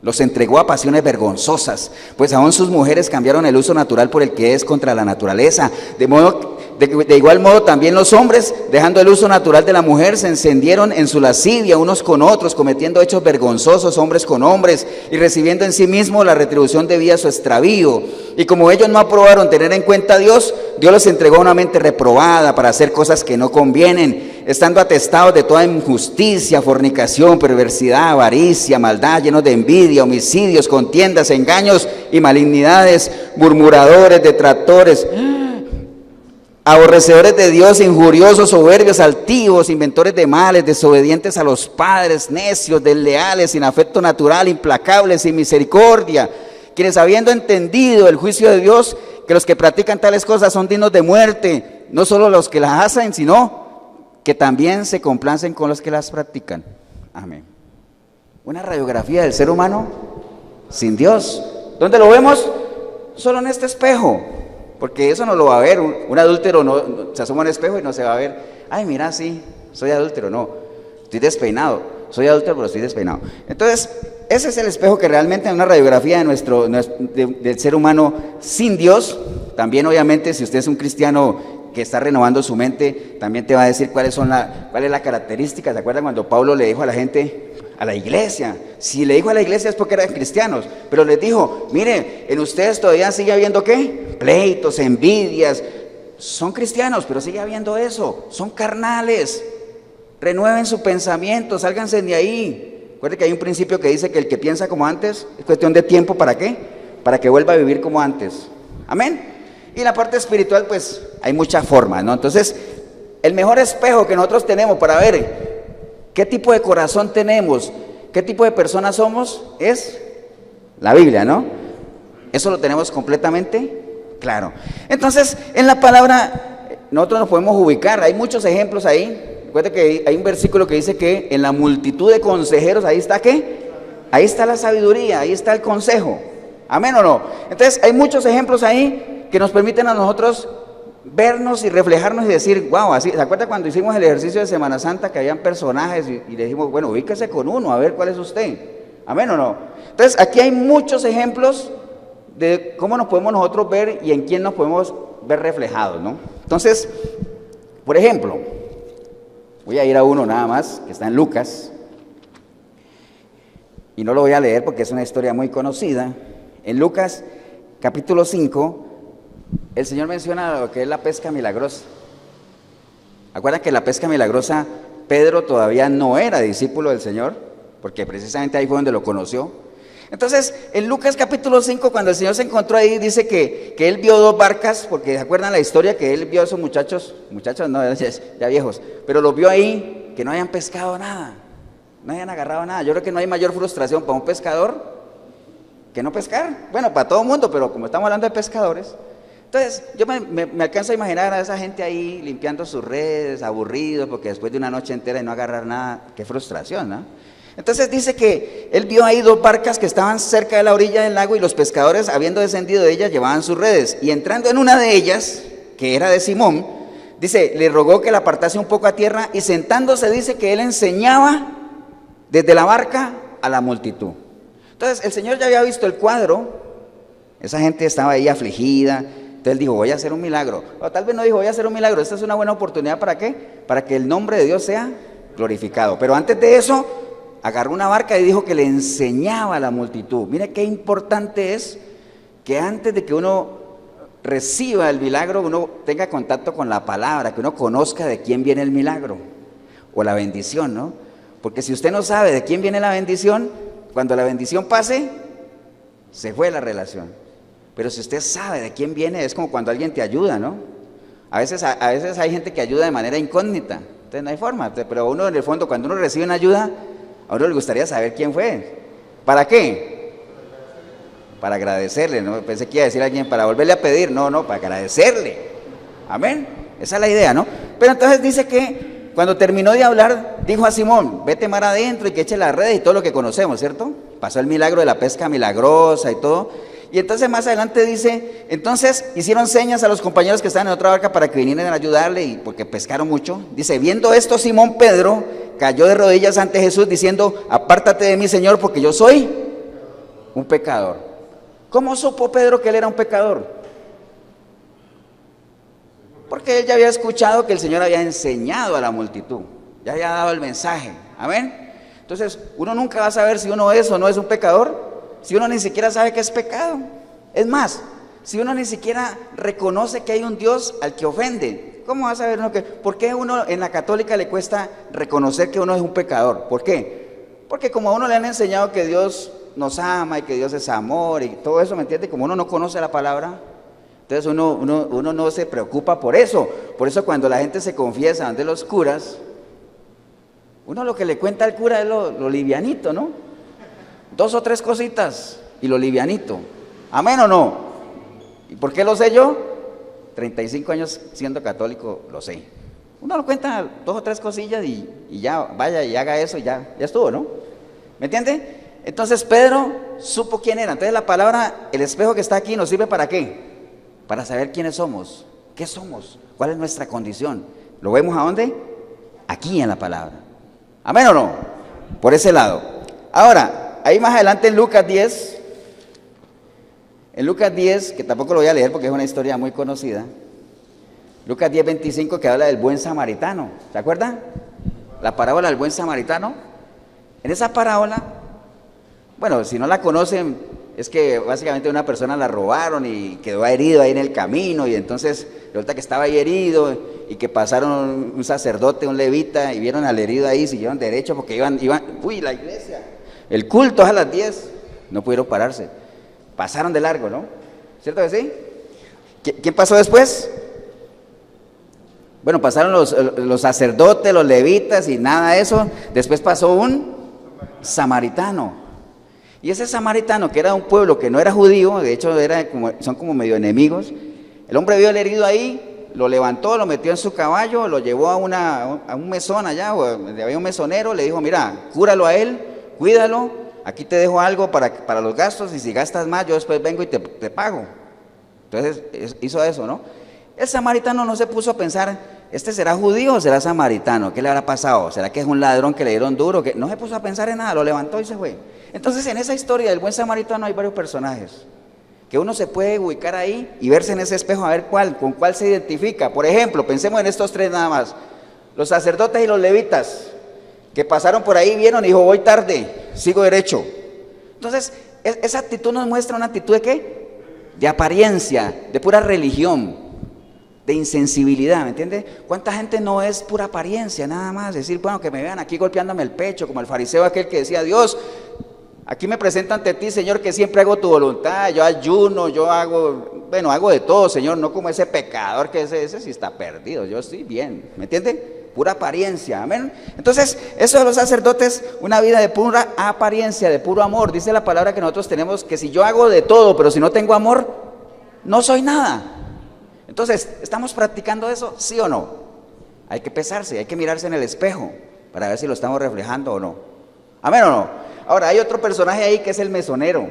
los entregó a pasiones vergonzosas, pues aún sus mujeres cambiaron el uso natural por el que es contra la naturaleza. De igual modo también los hombres, dejando el uso natural de la mujer, se encendieron en su lascivia unos con otros, cometiendo hechos vergonzosos hombres con hombres, y recibiendo en sí mismos la retribución debida a su extravío. Y como ellos no aprobaron tener en cuenta a Dios, Dios los entregó a una mente reprobada para hacer cosas que no convienen, estando atestados de toda injusticia, fornicación, perversidad, avaricia, maldad, llenos de envidia, homicidios, contiendas, engaños y malignidades, murmuradores, detractores, aborrecedores de Dios, injuriosos, soberbios, altivos, inventores de males, desobedientes a los padres, necios, desleales, sin afecto natural, implacables, sin misericordia, quienes habiendo entendido el juicio de Dios, que los que practican tales cosas son dignos de muerte, no solo los que las hacen, sino que también se complacen con los que las practican. Amén. Una radiografía del ser humano sin Dios. ¿Dónde lo vemos? Solo en este espejo. Porque eso no lo va a ver. Un adúltero no se asoma en el espejo y no se va a ver. Ay, mira, sí, soy adúltero. No, estoy despeinado. Soy adúltero, pero estoy despeinado. Entonces, ese es el espejo que realmente es una radiografía del ser humano sin Dios. También, obviamente, si usted es un cristiano que está renovando su mente, también te va a decir cuál es la característica. ¿Se acuerdan cuando Pablo le dijo a la gente, a la iglesia? Si le dijo a la iglesia es porque eran cristianos, pero les dijo, mire, en ustedes todavía sigue habiendo ¿qué? Pleitos, envidias. Son cristianos, pero sigue habiendo eso. Son carnales. Renueven su pensamiento, sálganse de ahí. Recuerden que hay un principio que dice que el que piensa como antes es cuestión de tiempo, ¿para qué? Para que vuelva a vivir como antes. Amén. Y en la parte espiritual, pues, hay muchas formas, ¿no? Entonces, el mejor espejo que nosotros tenemos para ver qué tipo de corazón tenemos, qué tipo de personas somos, es la Biblia, ¿no? Eso lo tenemos completamente claro. Entonces, en la palabra, nosotros nos podemos ubicar, hay muchos ejemplos ahí. Recuerda que hay un versículo que dice que en la multitud de consejeros, ahí está ¿qué? Ahí está la sabiduría, ahí está el consejo. ¿Amén o no? Entonces, hay muchos ejemplos ahí que nos permiten a nosotros vernos y reflejarnos y decir, wow, así, ¿se acuerda cuando hicimos el ejercicio de Semana Santa que habían personajes y le dijimos, bueno, ubíquese con uno, a ver cuál es usted? ¿Amén o no? Entonces, aquí hay muchos ejemplos de cómo nos podemos nosotros ver y en quién nos podemos ver reflejados, ¿no? Entonces, por ejemplo, voy a ir a uno nada más, que está en Lucas, y no lo voy a leer porque es una historia muy conocida. En Lucas, capítulo 5, el Señor menciona lo que es la pesca milagrosa. ¿Acuerdan que la pesca milagrosa, Pedro todavía no era discípulo del Señor? Porque precisamente ahí fue donde lo conoció. Entonces, en Lucas capítulo 5, cuando el Señor se encontró ahí, dice que él vio dos barcas, porque ¿se acuerdan la historia? Que él vio a esos muchachos no, ya viejos, pero los vio ahí, que no hayan pescado nada, no hayan agarrado nada. Yo creo que no hay mayor frustración para un pescador que no pescar. Bueno, para todo el mundo, pero como estamos hablando de pescadores. Entonces, yo me alcanzo a imaginar a esa gente ahí limpiando sus redes, aburridos, porque después de una noche entera y no agarrar nada, qué frustración, ¿no? Entonces dice que él vio ahí dos barcas que estaban cerca de la orilla del lago y los pescadores, habiendo descendido de ellas, llevaban sus redes. Y entrando en una de ellas, que era de Simón, dice, le rogó que la apartase un poco a tierra y sentándose dice que él enseñaba desde la barca a la multitud. Entonces el Señor ya había visto el cuadro, esa gente estaba ahí afligida. Entonces él dijo, voy a hacer un milagro. O tal vez no dijo, voy a hacer un milagro. Esta es una buena oportunidad, ¿para qué? Para que el nombre de Dios sea glorificado. Pero antes de eso, agarró una barca y dijo que le enseñaba a la multitud. Mire qué importante es que antes de que uno reciba el milagro, uno tenga contacto con la palabra, que uno conozca de quién viene el milagro o la bendición, ¿no? Porque si usted no sabe de quién viene la bendición, cuando la bendición pase, se fue la relación. Pero si usted sabe de quién viene, es como cuando alguien te ayuda, ¿no? A veces hay gente que ayuda de manera incógnita, entonces no hay forma, pero uno en el fondo, cuando uno recibe una ayuda, a uno le gustaría saber quién fue. ¿Para qué? Para agradecerle, ¿no? Pensé que iba a decir a alguien para volverle a pedir, no, para agradecerle. Amén, esa es la idea, ¿no? Pero entonces dice que cuando terminó de hablar, dijo a Simón, vete mar adentro y que eche las redes y todo lo que conocemos, ¿cierto? Pasó el milagro de la pesca milagrosa y todo. Y entonces más adelante dice, entonces hicieron señas a los compañeros que estaban en otra barca para que vinieran a ayudarle, y porque pescaron mucho. Dice, viendo esto, Simón Pedro cayó de rodillas ante Jesús diciendo, apártate de mí, Señor, porque yo soy un pecador. ¿Cómo supo Pedro que él era un pecador? Porque él ya había escuchado que el Señor había enseñado a la multitud, ya había dado el mensaje, amén. Entonces, uno nunca va a saber si uno es o no es un pecador, si uno ni siquiera sabe que es pecado. Es más, si uno ni siquiera reconoce que hay un Dios al que ofende, ¿cómo va a saber uno que? ¿Por qué a uno en la católica le cuesta reconocer que uno es un pecador? ¿Por qué? Porque como a uno le han enseñado que Dios nos ama y que Dios es amor y todo eso, ¿me entiende? Como uno no conoce la palabra, entonces uno no se preocupa por eso. Por eso cuando la gente se confiesa ante los curas, uno lo que le cuenta al cura es lo livianito, ¿no? 2 o 3 cositas y lo livianito. ¿Amén o no? ¿Y por qué lo sé yo? 35 años siendo católico, lo sé. Uno lo cuenta 2 o 3 cosillas y ya vaya y haga eso y ya estuvo, ¿no? ¿Me entiende? Entonces Pedro supo quién era. Entonces la palabra, el espejo que está aquí, ¿nos sirve para qué? Para saber quiénes somos, qué somos, cuál es nuestra condición. ¿Lo vemos a dónde? Aquí en la palabra. ¿Amén o no? Por ese lado. Ahora, ahí más adelante en Lucas 10, que tampoco lo voy a leer porque es una historia muy conocida. Lucas 10, 25, que habla del buen samaritano. ¿Se acuerdan? La parábola del buen samaritano. En esa parábola, bueno, si no la conocen, es que básicamente una persona la robaron y quedó herido ahí en el camino, y entonces resulta que estaba ahí herido y que pasaron un sacerdote, un levita, y vieron al herido ahí, siguieron derecho porque iban, la iglesia, el culto es a las 10, no pudieron pararse, pasaron de largo, ¿no? ¿Cierto que sí? ¿Quién pasó después? Bueno, pasaron los sacerdotes, los levitas y nada de eso. Después pasó un samaritano. Y ese samaritano, que era de un pueblo que no era judío, de hecho son como medio enemigos, el hombre vio al herido ahí, lo levantó, lo metió en su caballo, lo llevó a un mesón allá, donde había un mesonero, le dijo, mira, cúralo a él, cuídalo, aquí te dejo algo para los gastos, y si gastas más, yo después vengo y te pago. Entonces hizo eso, ¿no? El samaritano no se puso a pensar, ¿este será judío o será samaritano? ¿Qué le habrá pasado? ¿Será que es un ladrón que le dieron duro? No se puso a pensar en nada, lo levantó y se fue. Entonces en esa historia del buen samaritano hay varios personajes que uno se puede ubicar ahí y verse en ese espejo a ver con cuál se identifica. Por ejemplo, pensemos en estos 3 nada más: los sacerdotes y los levitas, que pasaron por ahí, vieron y dijo, voy tarde, sigo derecho. Entonces esa actitud nos muestra una actitud de ¿qué? De apariencia, de pura religión, de insensibilidad, ¿me entiende? ¿Cuánta gente no es pura apariencia, nada más? Decir, bueno, que me vean aquí golpeándome el pecho, como el fariseo aquel que decía, Dios, aquí me presento ante ti, Señor, que siempre hago tu voluntad, yo ayuno, hago de todo, Señor, no como ese pecador que ese sí está perdido, yo estoy bien, ¿me entiende? Pura apariencia, amén. Entonces, eso de los sacerdotes, una vida de pura apariencia, de puro amor. Dice la palabra que nosotros tenemos que si yo hago de todo, pero si no tengo amor, no soy nada. Entonces, ¿estamos practicando eso? ¿Sí o no? Hay que pesarse, hay que mirarse en el espejo para ver si lo estamos reflejando o no. ¿Amén o no? Ahora, hay otro personaje ahí que es el mesonero.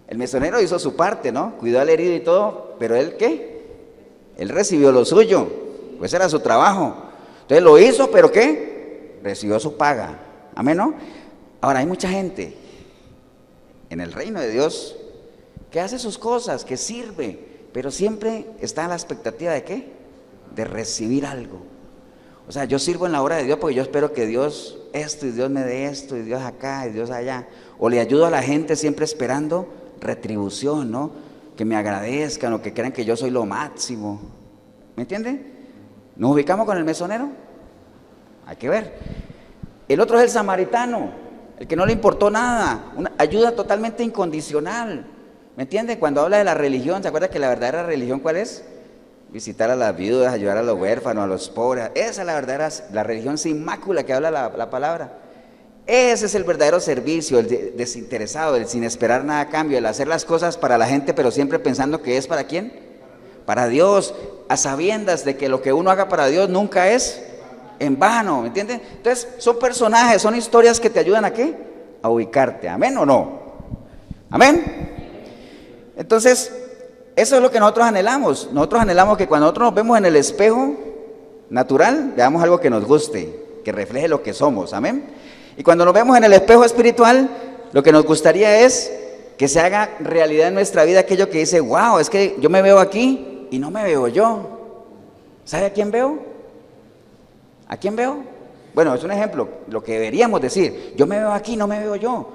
El mesonero hizo su parte, ¿no? Cuidó al herido y todo, pero ¿él qué? Él recibió lo suyo, pues era su trabajo. Entonces lo hizo, pero ¿qué? Recibió su paga. ¿Amén, no? Ahora, hay mucha gente en el reino de Dios que hace sus cosas, que sirve, pero siempre está a la expectativa ¿de qué? De recibir algo. O sea, yo sirvo en la obra de Dios porque yo espero que Dios esto y Dios me dé esto y Dios acá y Dios allá. O le ayudo a la gente siempre esperando retribución, ¿no? que me agradezcan o que crean que yo soy lo máximo. ¿Me entiende? ¿Nos ubicamos con el mesonero? Hay que ver. El otro es el samaritano, el que no le importó nada, una ayuda totalmente incondicional. ¿Me entiende? Cuando habla de la religión, ¿se acuerda que la verdadera religión cuál es? Visitar a las viudas, ayudar a los huérfanos, a los pobres. Esa es la verdadera, la religión sin mácula que habla la palabra. Ese es el verdadero servicio, el desinteresado, el sin esperar nada a cambio, el hacer las cosas para la gente, pero siempre pensando que es ¿para quién? Para Dios, a sabiendas de que lo que uno haga para Dios nunca es en vano, ¿me entienden? Entonces, son personajes, son historias que te ayudan ¿a qué? A ubicarte, ¿amén o no? ¿Amén? Entonces, eso es lo que nosotros anhelamos. Nosotros anhelamos que cuando nosotros nos vemos en el espejo natural, veamos algo que nos guste, que refleje lo que somos, ¿amén? Y cuando nos vemos en el espejo espiritual, lo que nos gustaría es que se haga realidad en nuestra vida aquello que dice, wow, es que yo me veo aquí y no me veo yo. ¿Sabe a quién veo? ¿A quién veo? Bueno, es un ejemplo, lo que deberíamos decir, yo me veo aquí, no me veo yo.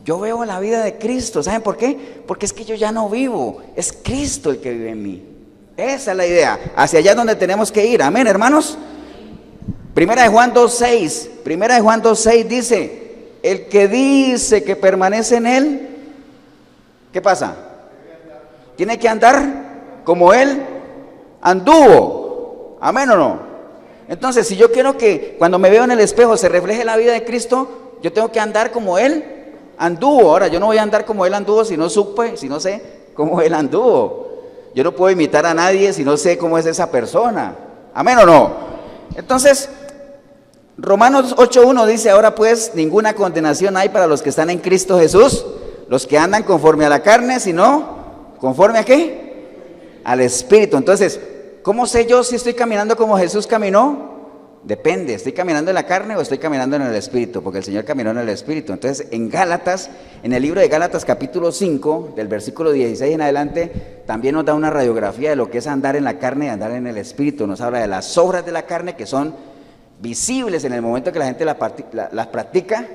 Yo veo la vida de Cristo, ¿saben por qué? Porque es que yo ya no vivo, es Cristo el que vive en mí. Esa es la idea, hacia allá es donde tenemos que ir, amén, hermanos. Primera de Juan 2:6 dice, el que dice que permanece en él, ¿qué pasa? Tiene que andar como él anduvo, amén o no. Entonces, si yo quiero que cuando me veo en el espejo se refleje la vida de Cristo, yo tengo que andar como él anduvo. Ahora, yo no voy a andar como él anduvo si no sé cómo él anduvo. Yo no puedo imitar a nadie si no sé cómo es esa persona, amén o no. Entonces, Romanos 8:1 dice, ahora pues ninguna condenación hay para los que están en Cristo Jesús, los que andan conforme a la carne, sino conforme a ¿qué? Al Espíritu. Entonces, ¿cómo sé yo si estoy caminando como Jesús caminó? Depende, ¿estoy caminando en la carne o estoy caminando en el Espíritu? Porque el Señor caminó en el Espíritu. Entonces, en Gálatas, en el libro de Gálatas capítulo 5, del versículo 16 en adelante, también nos da una radiografía de lo que es andar en la carne y andar en el Espíritu. Nos habla de las obras de la carne que son visibles en el momento que la gente las practica,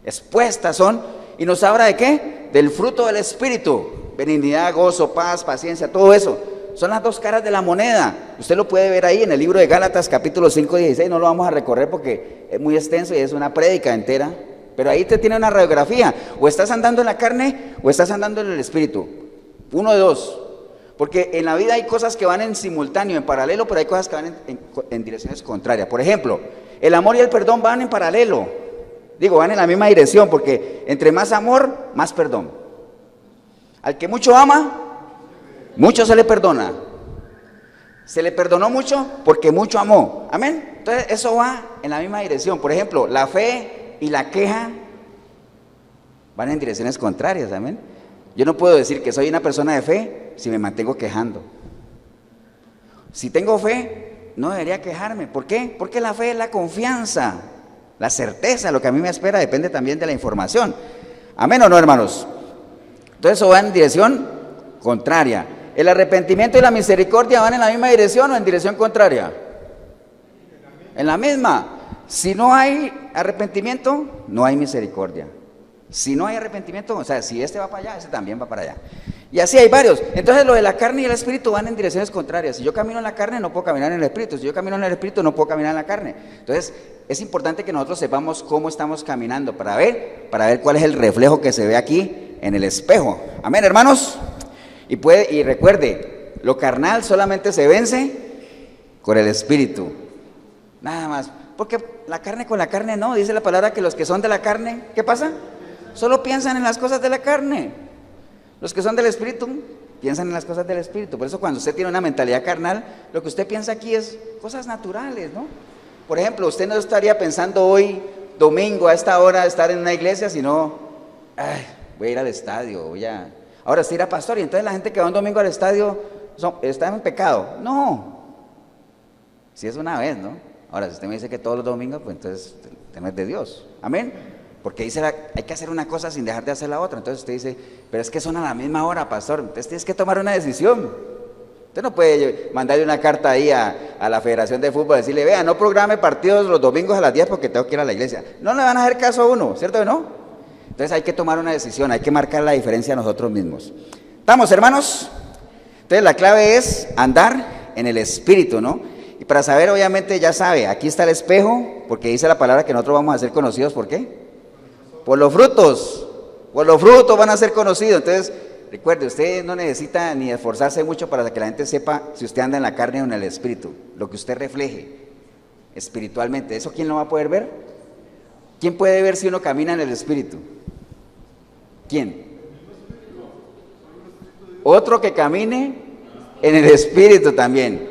expuestas son, y nos habla de ¿qué? Del fruto del Espíritu, benignidad, gozo, paz, paciencia, todo eso. Son las dos caras de la moneda. Usted lo puede ver ahí en el libro de Gálatas capítulo 5, 16, no lo vamos a recorrer porque es muy extenso y es una prédica entera, pero ahí te tiene una radiografía, o estás andando en la carne o estás andando en el Espíritu, uno de dos. Porque en la vida hay cosas que van en simultáneo, en paralelo, pero hay cosas que van en direcciones contrarias. Por ejemplo, el amor y el perdón van en paralelo. Digo, van en la misma dirección, porque entre más amor, más perdón. Al que mucho ama, mucho se le perdona. Se le perdonó mucho porque mucho amó. Amén. Entonces, eso va en la misma dirección. Por ejemplo, la fe y la queja van en direcciones contrarias. Amén. Yo no puedo decir que soy una persona de fe si me mantengo quejando. Si tengo fe, no debería quejarme. ¿Por qué? Porque la fe es la confianza, la certeza. Lo que a mí me espera depende también de la información. ¿Amén o no, hermanos? Entonces eso va en dirección contraria. ¿El arrepentimiento y la misericordia van en la misma dirección o en dirección contraria? En la misma. Si no hay arrepentimiento, no hay misericordia. Si no hay arrepentimiento, o sea, si este va para allá, ese también va para allá. Y así hay varios. Entonces lo de la carne y el espíritu van en direcciones contrarias. Si yo camino en la carne, no puedo caminar en el espíritu. Si yo camino en el espíritu, no puedo caminar en la carne. Entonces es importante que nosotros sepamos cómo estamos caminando para ver cuál es el reflejo que se ve aquí en el espejo. Amén, hermanos. Y recuerde, lo carnal solamente se vence con el espíritu. Nada más. Porque la carne con la carne no. Dice la palabra que los que son de la carne, ¿qué pasa? Solo piensan en las cosas de la carne. Los que son del espíritu piensan en las cosas del espíritu. Por eso cuando usted tiene una mentalidad carnal, lo que usted piensa aquí es cosas naturales, ¿no? Por ejemplo, usted no estaría pensando hoy, domingo, a esta hora, estar en una iglesia, sino, ay, voy a ir al estadio, ahora usted irá pastor, y entonces la gente que va un domingo al estadio está en pecado. No, si es una vez, ¿no? Ahora, si usted me dice que todos los domingos, pues entonces usted no es de Dios. Amén. Porque dice, hay que hacer una cosa sin dejar de hacer la otra. Entonces usted dice, pero es que son a la misma hora, pastor. Entonces tienes que tomar una decisión. Usted no puede mandarle una carta ahí a la Federación de Fútbol y decirle, vea, no programe partidos los domingos a las 10 porque tengo que ir a la iglesia. No le van a hacer caso a uno, ¿cierto o no? Entonces hay que tomar una decisión, hay que marcar la diferencia nosotros mismos. ¿Estamos, hermanos? Entonces la clave es andar en el Espíritu, ¿no? Y para saber, obviamente, ya sabe, aquí está el espejo, porque dice la palabra que nosotros vamos a ser conocidos, ¿por qué? Por los frutos van a ser conocidos. Entonces, recuerde, usted no necesita ni esforzarse mucho para que la gente sepa si usted anda en la carne o en el Espíritu, lo que usted refleje espiritualmente. ¿Eso quién lo va a poder ver? ¿Quién puede ver si uno camina en el Espíritu? ¿Quién? Otro que camine en el Espíritu también.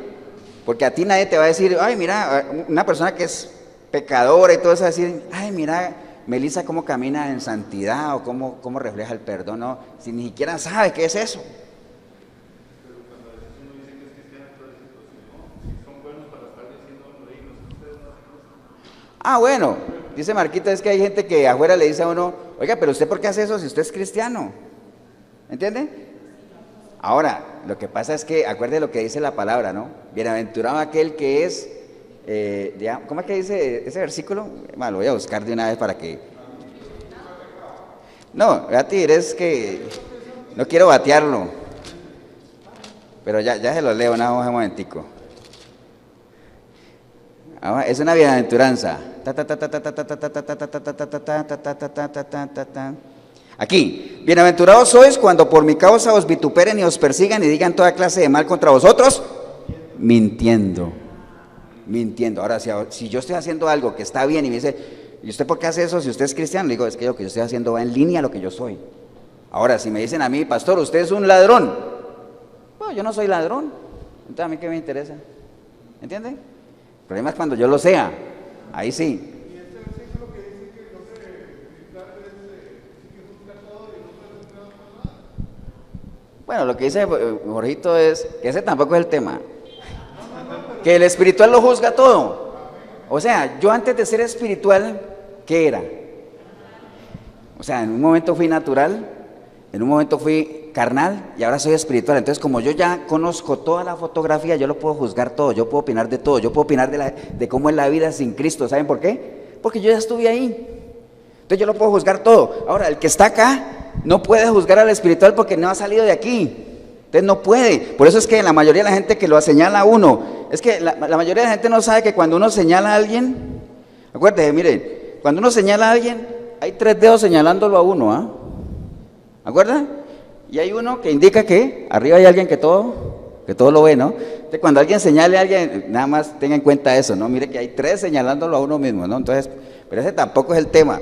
Porque a ti nadie te va a decir, ay, mira, una persona que es pecadora y todo eso, va a decir, ay, mira, Melissa cómo camina en santidad o cómo refleja el perdón, no, si ni siquiera sabe qué es eso. Ah, bueno, dice Marquita, es que hay gente que afuera le dice a uno, oiga, pero usted ¿por qué hace eso si usted es cristiano? ¿Entiende? Ahora, lo que pasa es que, acuerde lo que dice la palabra, ¿no? Bienaventurado aquel que es, ¿cómo es que dice ese versículo? Bueno, lo voy a buscar de una vez para que... No, Gati, es que no quiero batearlo, pero ya se lo leo, un momentico. Es una bienaventuranza. Aquí, bienaventurados sois cuando por mi causa os vituperen y os persigan y digan toda clase de mal contra vosotros, mintiendo. Ahora, si yo estoy haciendo algo que está bien y me dice, ¿y usted por qué hace eso si usted es cristiano? Le digo, es que lo que yo estoy haciendo va en línea a lo que yo soy. Ahora, si me dicen a mí, pastor, usted es un ladrón, bueno, yo no soy ladrón, entonces a mí qué me interesa, ¿entiende? El problema es cuando yo lo sea, ahí sí. Bueno, lo que dice Jorgito es que ese tampoco es el tema, que el espiritual lo juzga todo. O sea, yo antes de ser espiritual, ¿qué era? O sea, en un momento fui natural, en un momento fui carnal y ahora soy espiritual. Entonces, como yo ya conozco toda la fotografía, yo lo puedo juzgar todo, yo puedo opinar de todo, yo puedo opinar de cómo es la vida sin Cristo. ¿Saben por qué? Porque yo ya estuve ahí. Entonces yo lo puedo juzgar todo. Ahora, el que está acá no puede juzgar al espiritual porque no ha salido de aquí. Entonces no puede. Por eso es que la mayoría de la gente que lo señala a uno, es que la mayoría de la gente no sabe que cuando uno señala a alguien, acuérdese, miren, cuando uno señala a alguien, hay 3 dedos señalándolo a uno, ¿ah? ¿Acuerdan? Y hay uno que indica que arriba hay alguien que todo lo ve, ¿no? Entonces cuando alguien señale a alguien, nada más tenga en cuenta eso, ¿no? Mire que hay 3 señalándolo a uno mismo, ¿no? Entonces, pero ese tampoco es el tema.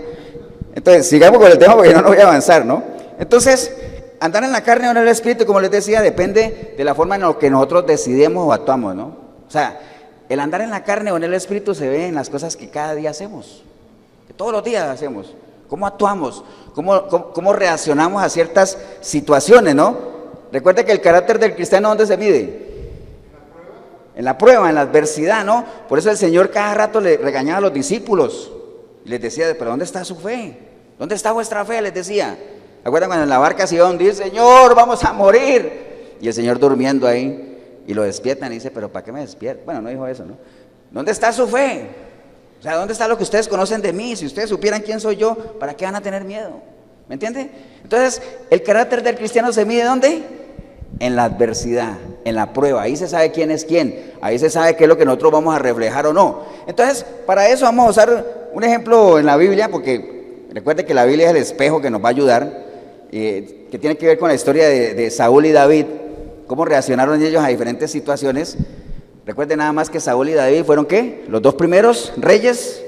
Entonces, sigamos con el tema porque no voy a avanzar, ¿no? Entonces, andar en la carne o en el espíritu, como les decía, depende de la forma en la que nosotros decidimos o actuamos, ¿no? O sea, el andar en la carne o en el espíritu se ve en las cosas que cada día hacemos, que todos los días hacemos. ¿Cómo actuamos? ¿Cómo reaccionamos a ciertas situaciones, no? Recuerde que el carácter del cristiano, ¿dónde se mide? En la prueba, en la adversidad, ¿no? Por eso el Señor cada rato le regañaba a los discípulos y les decía, pero ¿dónde está su fe? ¿Dónde está vuestra fe? Les decía. ¿Acuerdan cuando en la barca se iba a hundir? Señor, vamos a morir. Y el Señor durmiendo ahí y lo despiertan y dice, pero ¿para qué me despiertan? Bueno, no dijo eso, ¿no? ¿Dónde está su fe? O sea, ¿dónde está lo que ustedes conocen de mí? Si ustedes supieran quién soy yo, ¿para qué van a tener miedo? ¿Me entiende? Entonces, el carácter del cristiano se mide ¿dónde? En la adversidad, en la prueba. Ahí se sabe quién es quién. Ahí se sabe qué es lo que nosotros vamos a reflejar o no. Entonces, para eso vamos a usar un ejemplo en la Biblia, porque recuerde que la Biblia es el espejo que nos va a ayudar, que tiene que ver con la historia de Saúl y David, cómo reaccionaron ellos a diferentes situaciones. Recuerden nada más que Saúl y David fueron ¿qué? Los 2 primeros reyes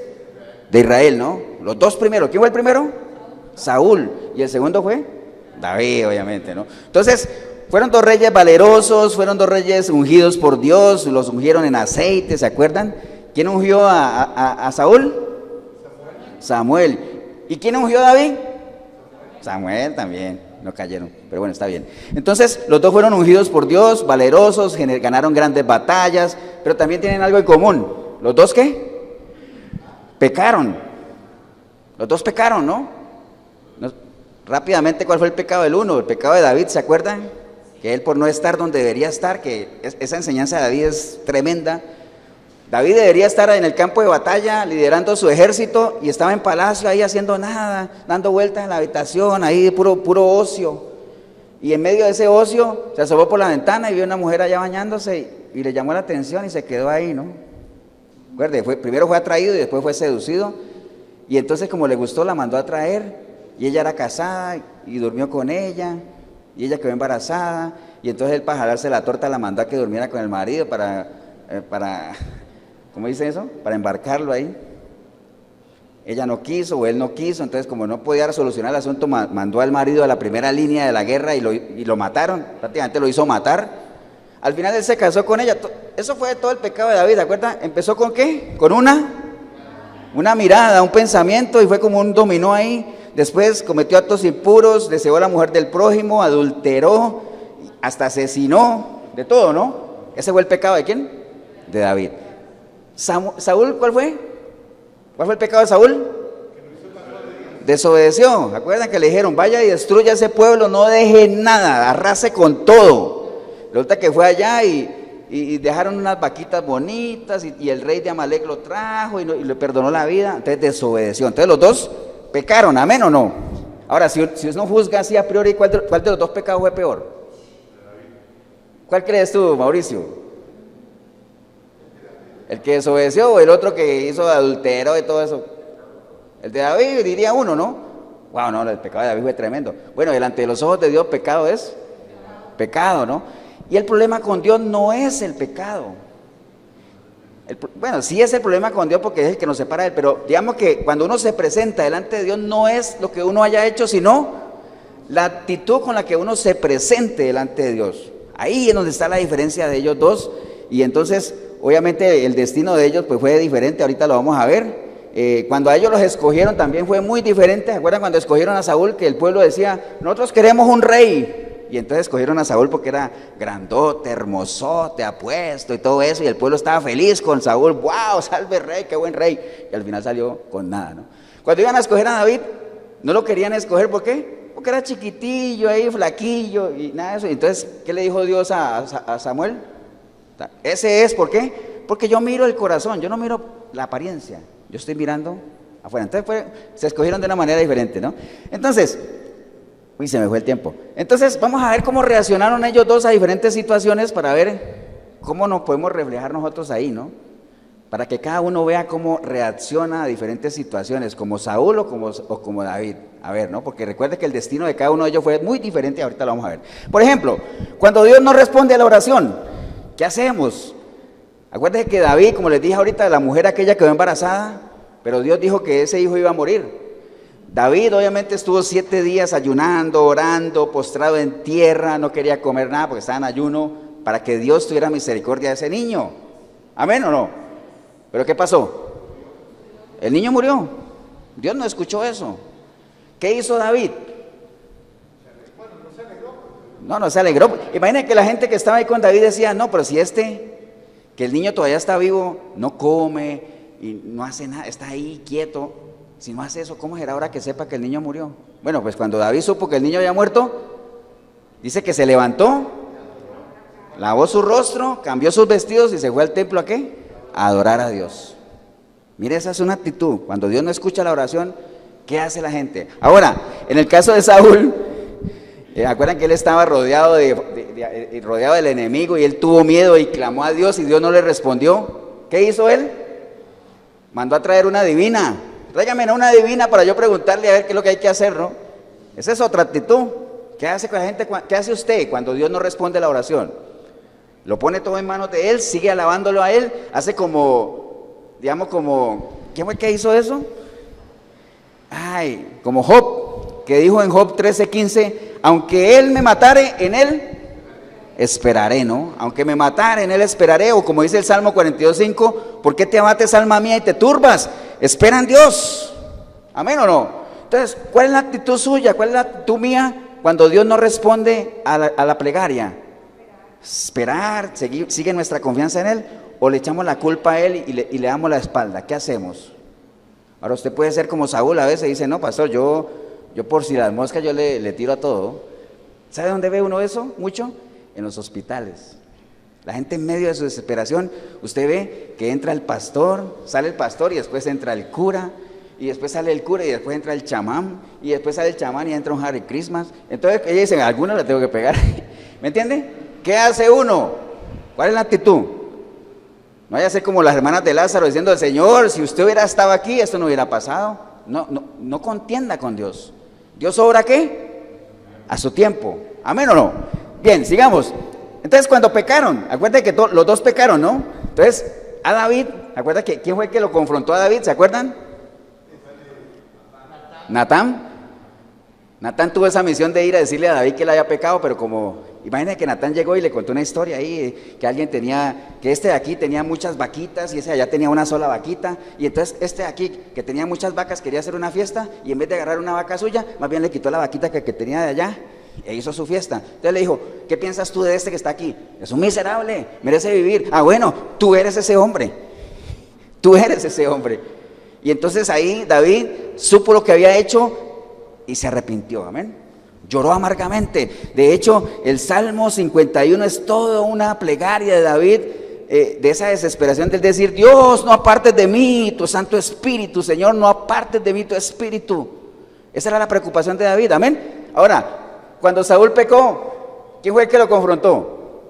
de Israel, ¿no? Los 2 primeros. ¿Quién fue el primero? Saúl. ¿Y el segundo fue? David, obviamente, ¿no? Entonces, fueron 2 reyes valerosos, fueron 2 reyes ungidos por Dios, los ungieron en aceite, ¿se acuerdan? ¿Quién ungió a Saúl? Samuel. ¿Y quién ungió a David? Samuel también. No cayeron, pero bueno, está bien. Entonces, los 2 fueron ungidos por Dios, valerosos, ganaron grandes batallas, pero también tienen algo en común. ¿Los 2 qué? Pecaron. Los 2 pecaron, ¿no? Rápidamente, ¿cuál fue el pecado del uno? El pecado de David, ¿se acuerdan? Que él por no estar donde debería estar, que esa enseñanza de David es tremenda. David debería estar en el campo de batalla liderando su ejército y estaba en palacio ahí haciendo nada, dando vueltas en la habitación, ahí puro ocio. Y en medio de ese ocio se asomó por la ventana y vio una mujer allá bañándose y le llamó la atención y se quedó ahí, ¿no? Recuerde, primero fue atraído y después fue seducido. Y entonces como le gustó la mandó a traer y ella era casada y durmió con ella y ella quedó embarazada. Y entonces él, para jalarse la torta, la mandó a que durmiera con el marido para ¿cómo dice eso? Para embarcarlo ahí. Ella no quiso o él no quiso, entonces como no podía solucionar el asunto, mandó al marido a la primera línea de la guerra y lo mataron, prácticamente lo hizo matar. Al final él se casó con ella. Eso fue todo el pecado de David, ¿de acuerdo? ¿Empezó con qué? Con una mirada, un pensamiento, y fue como un dominó ahí. Después cometió actos impuros, deseó a la mujer del prójimo, adulteró, hasta asesinó, de todo, ¿no? Ese fue el pecado ¿de quién? De David. Saúl, ¿cuál fue? ¿Cuál fue el pecado de Saúl? Desobedeció. ¿Acuerdan que le dijeron, vaya y destruya ese pueblo, no deje nada, arrase con todo? Resulta que fue allá y dejaron unas vaquitas bonitas y el rey de Amalek lo trajo y le perdonó la vida, entonces desobedeció. Entonces los dos pecaron, ¿amén o no? Ahora, si uno juzga así a priori, ¿cuál de los dos pecados fue peor? ¿Cuál crees tú, Mauricio? ¿El que desobedeció o el otro que hizo adulterio y todo eso? El de David, diría uno, ¿no? Wow, no, el pecado de David fue tremendo. Bueno, delante de los ojos de Dios, pecado es pecado, ¿no? Y el problema con Dios no es el pecado. Bueno, sí es el problema con Dios porque es el que nos separa de él, pero digamos que cuando uno se presenta delante de Dios no es lo que uno haya hecho, sino la actitud con la que uno se presente delante de Dios. Ahí es donde está la diferencia de ellos dos. Y entonces, obviamente, el destino de ellos pues fue diferente, ahorita lo vamos a ver. Cuando a ellos los escogieron también fue muy diferente. ¿Se acuerdan cuando escogieron a Saúl, que el pueblo decía, nosotros queremos un rey? Y entonces escogieron a Saúl porque era grandote, hermosote, apuesto y todo eso, y el pueblo estaba feliz con Saúl. ¡Wow! ¡Salve rey! ¡Qué buen rey! Y al final salió con nada, ¿no? Cuando iban a escoger a David, no lo querían escoger, ¿por qué? Porque era chiquitillo ahí, flaquillo y nada de eso. Entonces, ¿qué le dijo Dios a Samuel? Ese es, ¿por qué? Porque yo miro el corazón, yo no miro la apariencia, yo estoy mirando afuera. Entonces se escogieron de una manera diferente, ¿no? Entonces, uy, se me fue el tiempo. Entonces, vamos a ver cómo reaccionaron ellos dos a diferentes situaciones para ver cómo nos podemos reflejar nosotros ahí, ¿no? Para que cada uno vea cómo reacciona a diferentes situaciones, como Saúl o como David. A ver, ¿no? Porque recuerde que el destino de cada uno de ellos fue muy diferente, ahorita lo vamos a ver. Por ejemplo, cuando Dios no responde a la oración, ¿qué hacemos? Acuérdense que David, como les dije ahorita, la mujer aquella quedó embarazada, pero Dios dijo que ese hijo iba a morir. David obviamente estuvo 7 días ayunando, orando, postrado en tierra, no quería comer nada porque estaba en ayuno, para que Dios tuviera misericordia de ese niño. ¿Amén o no? ¿Pero qué pasó? El niño murió. Dios no escuchó eso. ¿Qué hizo David? No se alegró. Imagínense que la gente que estaba ahí con David decía, no, pero si que el niño todavía está vivo, no come y no hace nada, está ahí quieto. Si no hace eso, ¿cómo será ahora que sepa que el niño murió? Bueno, pues cuando David supo que el niño había muerto, dice que se levantó, lavó su rostro, cambió sus vestidos y se fue al templo ¿a qué? A adorar a Dios. Mire, esa es una actitud. Cuando Dios no escucha la oración, ¿qué hace la gente? Ahora, en el caso de Saúl, acuerdan que él estaba rodeado rodeado del enemigo y él tuvo miedo y clamó a Dios y Dios no le respondió. ¿Qué hizo él? Mandó a traer una divina. Tráigame una divina para yo preguntarle a ver qué es lo que hay que hacer, ¿no? Esa es otra actitud. ¿Qué hace con la gente? ¿Qué hace usted cuando Dios no responde la oración? Lo pone todo en manos de él, sigue alabándolo a él, hace digamos ¿quién fue que hizo eso? Ay, como Job, que dijo en Job 13:15, aunque él me matare, en él esperaré, ¿no? Aunque me matare, en él esperaré, o como dice el Salmo 42:5, ¿por qué te abates, alma mía, y te turbas? Espera en Dios. ¿Amén o no? Entonces, ¿cuál es la actitud suya? ¿Cuál es la actitud mía cuando Dios no responde a la plegaria? Esperar, sigue nuestra confianza en Él, o le echamos la culpa a Él y le damos la espalda. ¿Qué hacemos? Ahora usted puede ser como Saúl, a veces dice, no, pastor, yo por si las moscas yo le tiro a todo. ¿Sabe dónde ve uno eso? Mucho en los hospitales. La gente en medio de su desesperación, usted ve que entra el pastor, sale el pastor y después entra el cura, y después sale el cura y después entra el chamán y después sale el chamán y entra un Hare Christmas. Entonces ella dice, a alguno le tengo que pegar. ¿Me entiende? ¿Qué hace uno? ¿Cuál es la actitud? No vaya a ser como las hermanas de Lázaro diciendo, Señor, si usted hubiera estado aquí, esto no hubiera pasado. No contienda con Dios. ¿Dios obra qué? A su tiempo. ¿Amén o no? Bien, sigamos. Entonces cuando pecaron, acuérdense que los dos pecaron, ¿no? Entonces a David, ¿acuerdan que quién fue el que lo confrontó a David? ¿Se acuerdan? Natán. Natán tuvo esa misión de ir a decirle a David que él había pecado, pero como, imagínense que Natán llegó y le contó una historia ahí, que alguien tenía, que este de aquí tenía muchas vaquitas y ese de allá tenía una sola vaquita, y entonces este de aquí, que tenía muchas vacas, quería hacer una fiesta, y en vez de agarrar una vaca suya, más bien le quitó la vaquita que tenía de allá, e hizo su fiesta. Entonces le dijo, ¿qué piensas tú de este que está aquí? Es un miserable, merece vivir. Ah, bueno, tú eres ese hombre, tú eres ese hombre. Y entonces ahí David supo lo que había hecho y se arrepintió, amén. Lloró amargamente. De hecho, el Salmo 51 es toda una plegaria de David, de esa desesperación del decir, Dios, no apartes de mí tu Santo Espíritu, Señor, no apartes de mí tu Espíritu. Esa era la preocupación de David, amén. Ahora, cuando Saúl pecó, ¿quién fue el que lo confrontó?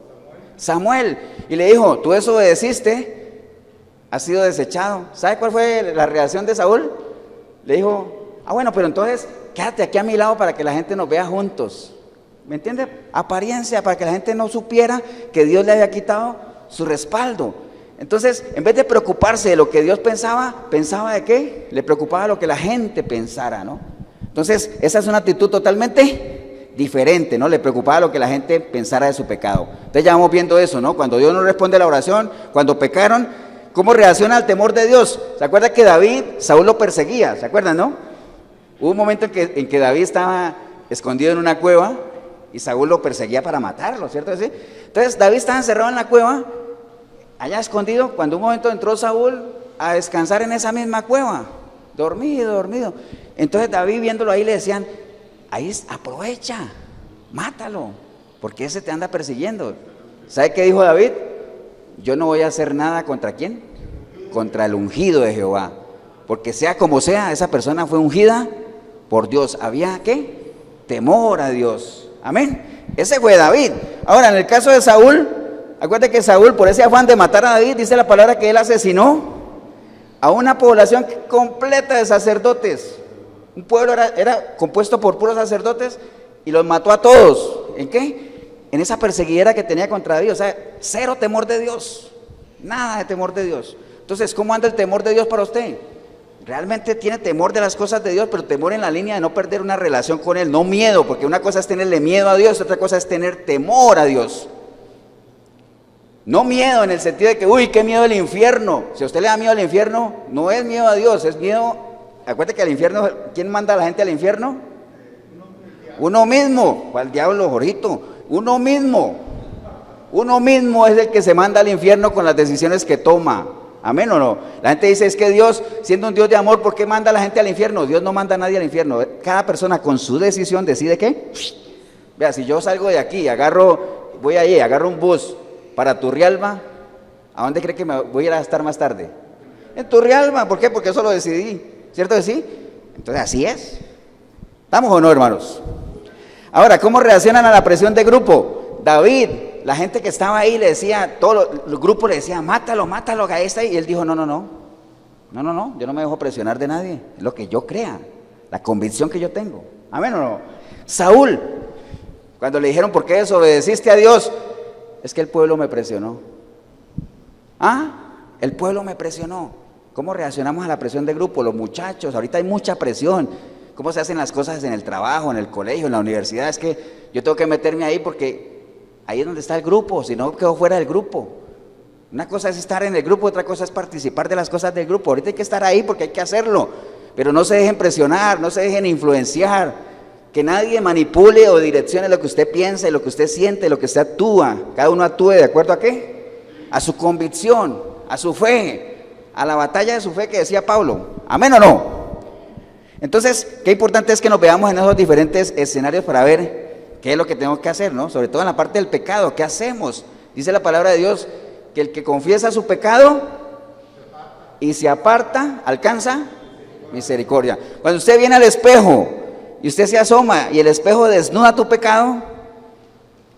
Samuel. Y le dijo, tú desobedeciste, has sido desechado. ¿Sabe cuál fue la reacción de Saúl? Le dijo, bueno, pero entonces quédate aquí a mi lado para que la gente nos vea juntos. ¿Me entiende? Apariencia, para que la gente no supiera que Dios le había quitado su respaldo. Entonces, en vez de preocuparse de lo que Dios pensaba, ¿pensaba de qué? Le preocupaba lo que la gente pensara, ¿no? Entonces, esa es una actitud totalmente diferente, ¿no? Le preocupaba lo que la gente pensara de su pecado. Entonces ya vamos viendo eso, ¿no? Cuando Dios no responde a la oración, cuando pecaron, ¿cómo reacciona al temor de Dios? ¿Se acuerda que David, Saúl lo perseguía? ¿Se acuerdan, no? Hubo un momento en que David estaba escondido en una cueva y Saúl lo perseguía para matarlo, ¿cierto? ¿Sí? Entonces David estaba encerrado en la cueva, allá escondido, cuando un momento entró Saúl a descansar en esa misma cueva, dormido. Entonces David, viéndolo ahí, le decían, ahí aprovecha, mátalo, porque ese te anda persiguiendo. ¿Sabe qué dijo David? Yo no voy a hacer nada ¿contra quién? Contra el ungido de Jehová, porque sea como sea, esa persona fue ungida por Dios. ¿Había qué? Temor a Dios. Amén. Ese fue David. Ahora, en el caso de Saúl, acuérdate que Saúl, por ese afán de matar a David, dice la palabra que él asesinó a una población completa de sacerdotes. Un pueblo era compuesto por puros sacerdotes y los mató a todos. ¿En qué? En esa perseguidera que tenía contra David. O sea, cero temor de Dios. Nada de temor de Dios. Entonces, ¿cómo anda el temor de Dios para usted? Realmente tiene temor de las cosas de Dios, pero temor en la línea de no perder una relación con Él, no miedo, porque una cosa es tenerle miedo a Dios, otra cosa es tener temor a Dios. No miedo en el sentido de que, uy, qué miedo el infierno. Si a usted le da miedo al infierno, no es miedo a Dios, es miedo. Acuérdate que al infierno, ¿quién manda a la gente al infierno? Uno mismo. ¿Cuál diablo, Jorito? Uno mismo. Uno mismo es el que se manda al infierno con las decisiones que toma. ¿Amén o no? La gente dice, es que Dios, siendo un Dios de amor, ¿por qué manda a la gente al infierno? Dios no manda a nadie al infierno. Cada persona con su decisión decide qué. Vea, si yo salgo de aquí, voy allí, agarro un bus para Turrialba, ¿a dónde cree que me voy a ir a estar más tarde? En Turrialba. ¿Por qué? Porque eso lo decidí. ¿Cierto que sí? Entonces así es. ¿Estamos o no, hermanos? Ahora, ¿cómo reaccionan a la presión de grupo? David, la gente que estaba ahí le decía, todo el grupo le decía, mátalo, ahí está. Y él dijo, no, yo no me dejo presionar de nadie, es lo que yo crea, la convicción que yo tengo. Amén o no. Saúl, cuando le dijeron, ¿por qué desobedeciste a Dios? Es que el pueblo me presionó. El pueblo me presionó. ¿Cómo reaccionamos a la presión de grupo? Los muchachos, ahorita hay mucha presión. ¿Cómo se hacen las cosas en el trabajo, en el colegio, en la universidad? Es que yo tengo que meterme ahí porque ahí es donde está el grupo, si no quedo fuera del grupo. Una cosa es estar en el grupo, otra cosa es participar de las cosas del grupo. Ahorita hay que estar ahí porque hay que hacerlo, pero no se dejen presionar, no se dejen influenciar, que nadie manipule o direccione lo que usted piensa, lo que usted siente, lo que usted actúa. Cada uno actúe de acuerdo a qué, a su convicción, a su fe, a la batalla de su fe que decía Pablo. ¿Amén o no? Entonces, qué importante es que nos veamos en esos diferentes escenarios para ver qué es lo que tenemos que hacer, ¿no? Sobre todo en la parte del pecado, ¿qué hacemos? Dice la palabra de Dios que el que confiesa su pecado y se aparta, alcanza misericordia. Cuando usted viene al espejo y usted se asoma y el espejo desnuda tu pecado,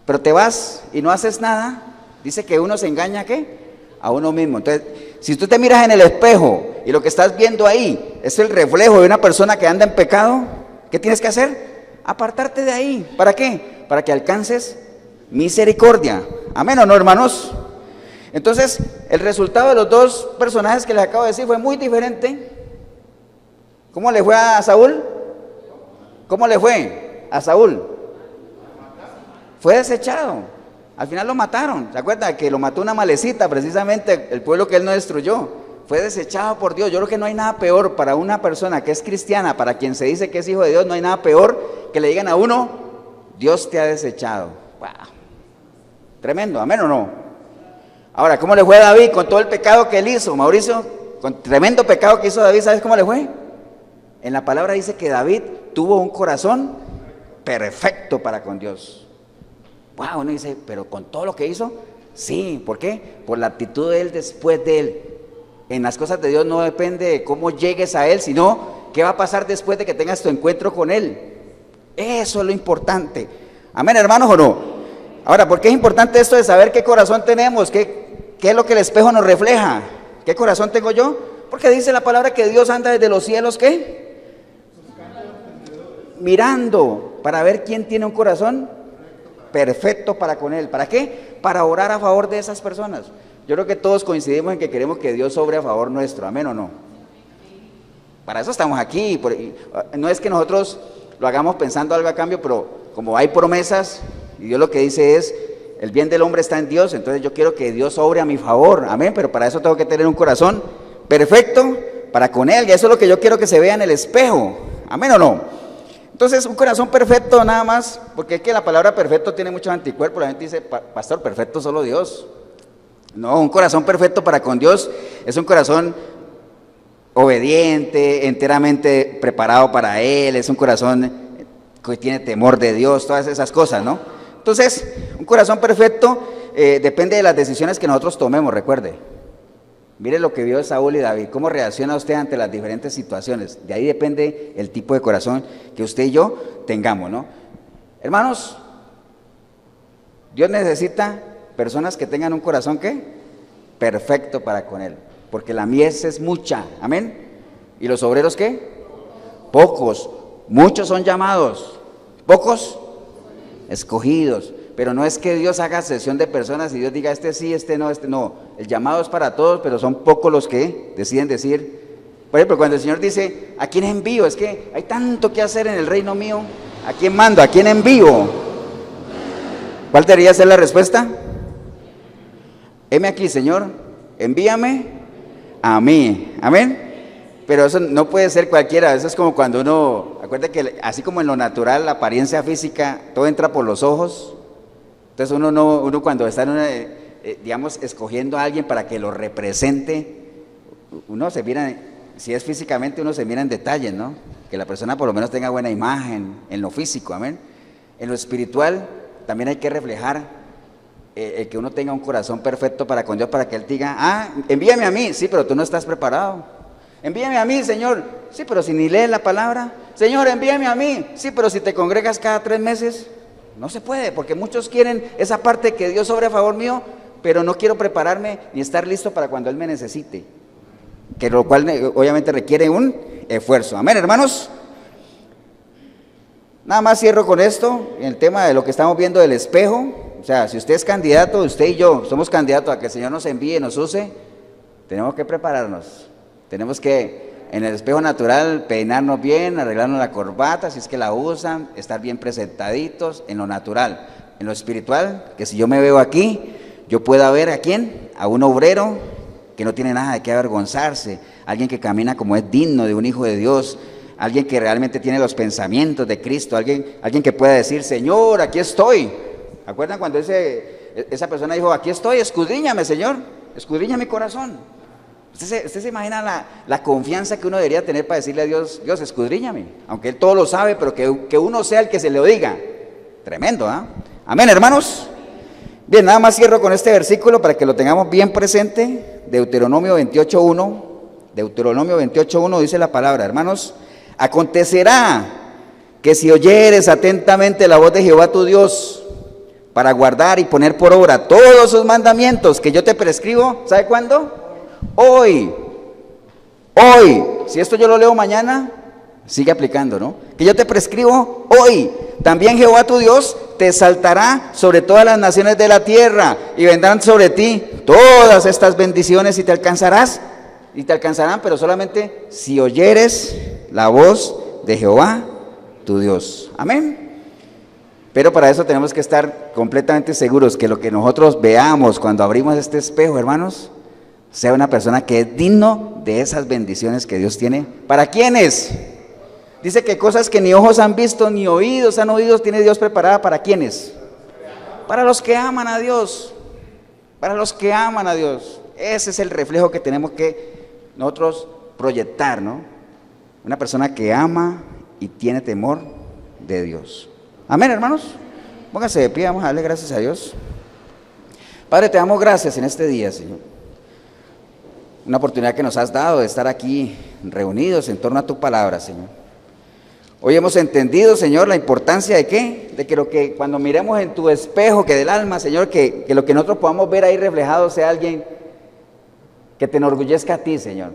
pero te vas y no haces nada, dice que uno se engaña, ¿qué? A uno mismo. Entonces, si tú te miras en el espejo y lo que estás viendo ahí es el reflejo de una persona que anda en pecado, ¿qué tienes que hacer? Apartarte de ahí. ¿Para qué? Para que alcances misericordia. ¿Amén o no, hermanos? Entonces, el resultado de los dos personajes que les acabo de decir fue muy diferente. ¿Cómo le fue a Saúl? ¿Cómo le fue a Saúl? Fue desechado. Al final lo mataron. ¿Se acuerdan que lo mató una malecita, precisamente el pueblo que él no destruyó? Fue desechado por Dios. Yo creo que no hay nada peor para una persona que es cristiana, para quien se dice que es hijo de Dios, no hay nada peor que le digan a uno, Dios te ha desechado. Wow. Tremendo, ¿amén o no? Ahora, ¿cómo le fue a David con todo el pecado que él hizo, Mauricio? Con tremendo pecado que hizo David, ¿sabes cómo le fue? En la palabra dice que David tuvo un corazón perfecto para con Dios. Wow, uno dice, pero con todo lo que hizo, sí, ¿por qué? Por la actitud de él después de él. En las cosas de Dios no depende de cómo llegues a él, sino qué va a pasar después de que tengas tu encuentro con él. Eso es lo importante. Amén, hermanos, ¿o no? Ahora, ¿por qué es importante esto de saber qué corazón tenemos? ¿Qué es lo que el espejo nos refleja? ¿Qué corazón tengo yo? Porque dice la palabra que Dios anda desde los cielos, ¿qué? Mirando para ver quién tiene un corazón perfecto para con él. ¿Para qué? Para orar a favor de esas personas. Yo creo que todos coincidimos en que queremos que Dios obre a favor nuestro, ¿amén o no? Para eso estamos aquí. No es que nosotros lo hagamos pensando algo a cambio, pero como hay promesas y Dios lo que dice es, el bien del hombre está en Dios, entonces yo quiero que Dios obre a mi favor, amén, pero para eso tengo que tener un corazón perfecto para con él, y eso es lo que yo quiero que se vea en el espejo, amén o no. Entonces, un corazón perfecto nada más, porque es que la palabra perfecto tiene muchos anticuerpos, la gente dice, pastor, perfecto solo Dios. No, un corazón perfecto para con Dios es un corazón obediente, enteramente preparado para Él, es un corazón que tiene temor de Dios, todas esas cosas, ¿no? Entonces, un corazón perfecto depende de las decisiones que nosotros tomemos, recuerde. Mire lo que vio Saúl y David, cómo reacciona usted ante las diferentes situaciones. De ahí depende el tipo de corazón que usted y yo tengamos, ¿no? Hermanos, Dios necesita personas que tengan un corazón, ¿qué? Perfecto para con Él, porque la mies es mucha, amén. ¿Y los obreros qué? Pocos. Muchos son llamados, pocos escogidos. Pero no es que Dios haga sesión de personas y Dios diga este sí, este no, este no. El llamado es para todos, pero son pocos los que deciden decir. Por ejemplo, cuando el Señor dice, ¿a quién envío? Es que hay tanto que hacer en el reino mío. ¿A quién mando? ¿A quién envío? ¿Cuál debería ser la respuesta? Heme aquí, Señor, envíame a mí. Amén. Pero eso no puede ser cualquiera. Eso es como cuando uno, acuérdate que así como en lo natural, la apariencia física, todo entra por los ojos. Entonces uno cuando está digamos, escogiendo a alguien para que lo represente, uno se mira, si es físicamente, uno se mira en detalles, ¿no? Que la persona por lo menos tenga buena imagen en lo físico, amén. En lo espiritual también hay que reflejar que uno tenga un corazón perfecto para con Dios, para que Él diga, envíame a mí, sí, pero tú no estás preparado. Envíame a mí, Señor, sí, pero si ni lees la palabra. Señor, envíame a mí, sí, pero si te congregas cada 3 meses. No se puede, porque muchos quieren esa parte que Dios sobre a favor mío, pero no quiero prepararme ni estar listo para cuando Él me necesite, que lo cual obviamente requiere un esfuerzo. Amén, hermanos. Nada más cierro con esto, en el tema de lo que estamos viendo del espejo. O sea, si usted es candidato, usted y yo somos candidatos a que el Señor nos envíe, nos use, tenemos que prepararnos. Tenemos que, en el espejo natural, peinarnos bien, arreglarnos la corbata, si es que la usan, estar bien presentaditos, en lo natural. En lo espiritual, que si yo me veo aquí, yo pueda ver a quién, a un obrero que no tiene nada de qué avergonzarse, alguien que camina como es digno de un hijo de Dios, alguien que realmente tiene los pensamientos de Cristo, alguien que pueda decir, Señor, aquí estoy. ¿Acuerdan cuando esa persona dijo, aquí estoy, escudriñame, Señor, escudriña mi corazón? Usted se imagina la confianza que uno debería tener para decirle a Dios, Dios, escudriñame, aunque Él todo lo sabe, pero que uno sea el que se lo diga. Tremendo, ¿ah? Amén, hermanos. Bien, nada más cierro con este versículo para que lo tengamos bien presente, Deuteronomio 28:1, Deuteronomio 28:1 dice la palabra, hermanos, acontecerá que si oyeres atentamente la voz de Jehová tu Dios para guardar y poner por obra todos sus mandamientos que yo te prescribo, ¿sabe cuándo? Hoy. Si esto yo lo leo mañana, sigue aplicando, ¿no? Que yo te prescribo hoy. También Jehová tu Dios te exaltará sobre todas las naciones de la tierra y vendrán sobre ti todas estas bendiciones y te alcanzarán, pero solamente si oyeres la voz de Jehová tu Dios. Amén. Pero para eso tenemos que estar completamente seguros que lo que nosotros veamos cuando abrimos este espejo, hermanos, sea una persona que es digno de esas bendiciones que Dios tiene. ¿Para quiénes? Dice que cosas que ni ojos han visto, ni oídos han oído, tiene Dios preparada. ¿Para quiénes? Para los que aman a Dios. Para los que aman a Dios. Ese es el reflejo que tenemos que nosotros proyectar, ¿no? Una persona que ama y tiene temor de Dios. Amén, hermanos. Pónganse de pie, vamos a darle gracias a Dios. Padre, te damos gracias en este día, Señor. Una oportunidad que nos has dado de estar aquí reunidos en torno a tu palabra, Señor. Hoy hemos entendido, Señor, la importancia de ¿qué? De que lo que cuando miremos en tu espejo, que del alma, Señor, que lo que nosotros podamos ver ahí reflejado sea alguien que te enorgullezca a ti, Señor.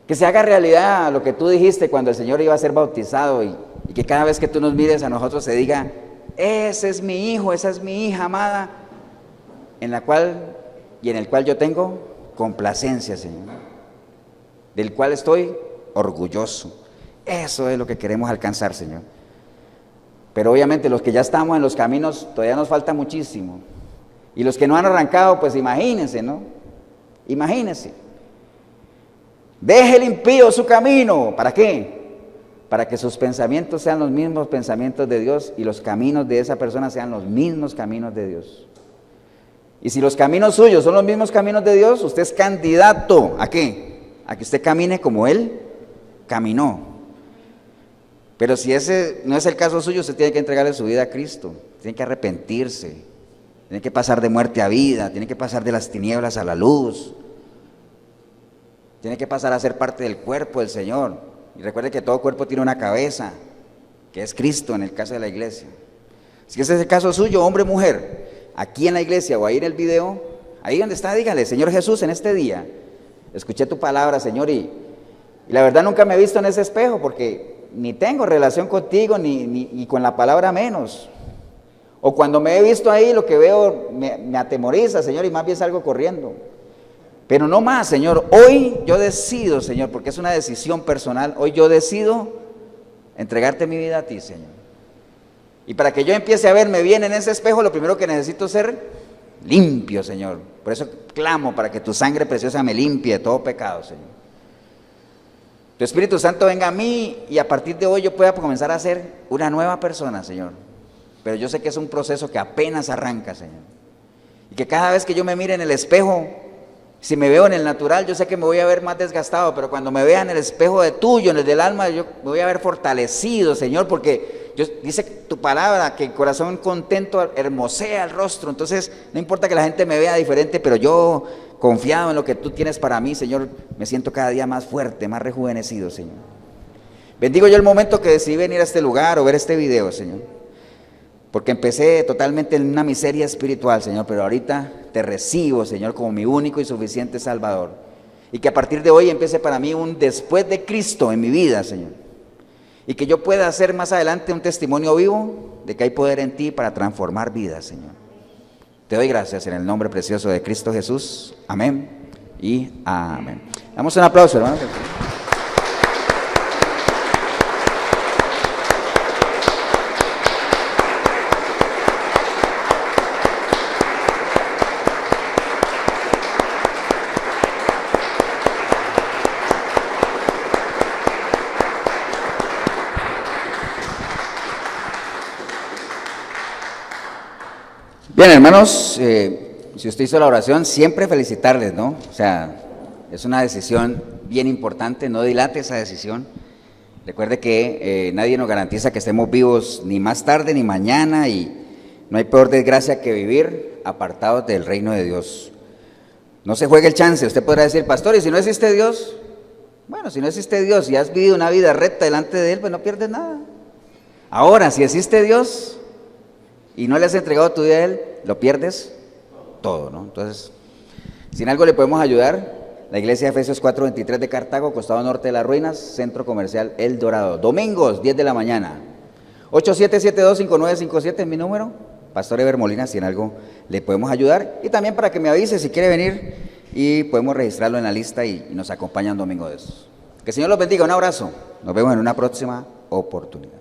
Que se haga realidad lo que tú dijiste cuando el Señor iba a ser bautizado y que cada vez que tú nos mires a nosotros se diga, ese es mi hijo, esa es mi hija amada, en el cual yo tengo complacencia, Señor, del cual estoy orgulloso. Eso es lo que queremos alcanzar, Señor. Pero obviamente los que ya estamos en los caminos todavía nos falta muchísimo. Y los que no han arrancado, pues imagínense, ¿no? Imagínense. Deje el impío su camino. ¿Para qué? Para que sus pensamientos sean los mismos pensamientos de Dios y los caminos de esa persona sean los mismos caminos de Dios. Y si los caminos suyos son los mismos caminos de Dios, usted es candidato ¿a qué? A que usted camine como Él caminó. Pero si ese no es el caso suyo, usted tiene que entregarle su vida a Cristo, tiene que arrepentirse, tiene que pasar de muerte a vida, tiene que pasar de las tinieblas a la luz, tiene que pasar a ser parte del cuerpo del Señor. Y recuerde que todo cuerpo tiene una cabeza, que es Cristo en el caso de la iglesia. Si ese es el caso suyo, hombre o mujer, aquí en la iglesia o ahí en el video, ahí donde está, dígale, Señor Jesús, en este día, escuché tu palabra, Señor, y la verdad nunca me he visto en ese espejo porque ni tengo relación contigo, ni con la palabra menos. O cuando me he visto ahí, lo que veo me atemoriza, Señor, y más bien salgo corriendo. Pero no más, Señor, hoy yo decido, Señor, porque es una decisión personal, hoy yo decido entregarte mi vida a ti, Señor. Y para que yo empiece a verme bien en ese espejo, lo primero que necesito es ser limpio, Señor. Por eso clamo para que tu sangre preciosa me limpie de todo pecado, Señor. Tu Espíritu Santo venga a mí y a partir de hoy yo pueda comenzar a ser una nueva persona, Señor. Pero yo sé que es un proceso que apenas arranca, Señor. Y que cada vez que yo me mire en el espejo, si me veo en el natural, yo sé que me voy a ver más desgastado, pero cuando me vea en el espejo de tuyo, en el del alma, yo me voy a ver fortalecido, Señor, porque dice tu palabra que el corazón contento hermosea el rostro. Entonces, no importa que la gente me vea diferente, pero yo, confiado en lo que tú tienes para mí, Señor, me siento cada día más fuerte, más rejuvenecido, Señor. Bendigo yo el momento que decidí venir a este lugar o ver este video, Señor, porque empecé totalmente en una miseria espiritual, Señor, pero ahorita te recibo, Señor, como mi único y suficiente Salvador. Y que a partir de hoy empiece para mí un después de Cristo en mi vida, Señor. Y que yo pueda hacer más adelante un testimonio vivo de que hay poder en ti para transformar vidas, Señor. Te doy gracias en el nombre precioso de Cristo Jesús. Amén y amén. Damos un aplauso, hermano. Bien, hermanos, si usted hizo la oración, siempre felicitarles, ¿no? O sea, es una decisión bien importante, no dilate esa decisión. Recuerde que nadie nos garantiza que estemos vivos ni más tarde ni mañana y no hay peor desgracia que vivir apartados del reino de Dios. No se juegue el chance. Usted podrá decir, pastor, ¿y si no existe Dios? Bueno, si no existe Dios y has vivido una vida recta delante de Él, pues no pierdes nada. Ahora, si existe Dios y no le has entregado tu vida a Él, lo pierdes todo, ¿no? Entonces, si en algo le podemos ayudar, la iglesia de Efesios 4:23 de Cartago, costado norte de las ruinas, centro comercial El Dorado. Domingos, 10 de la mañana. 8772-5957 es mi número. Pastor Eber Molina, si en algo le podemos ayudar. Y también para que me avise si quiere venir y podemos registrarlo en la lista y nos acompaña un domingo de esos. Que el Señor los bendiga. Un abrazo. Nos vemos en una próxima oportunidad.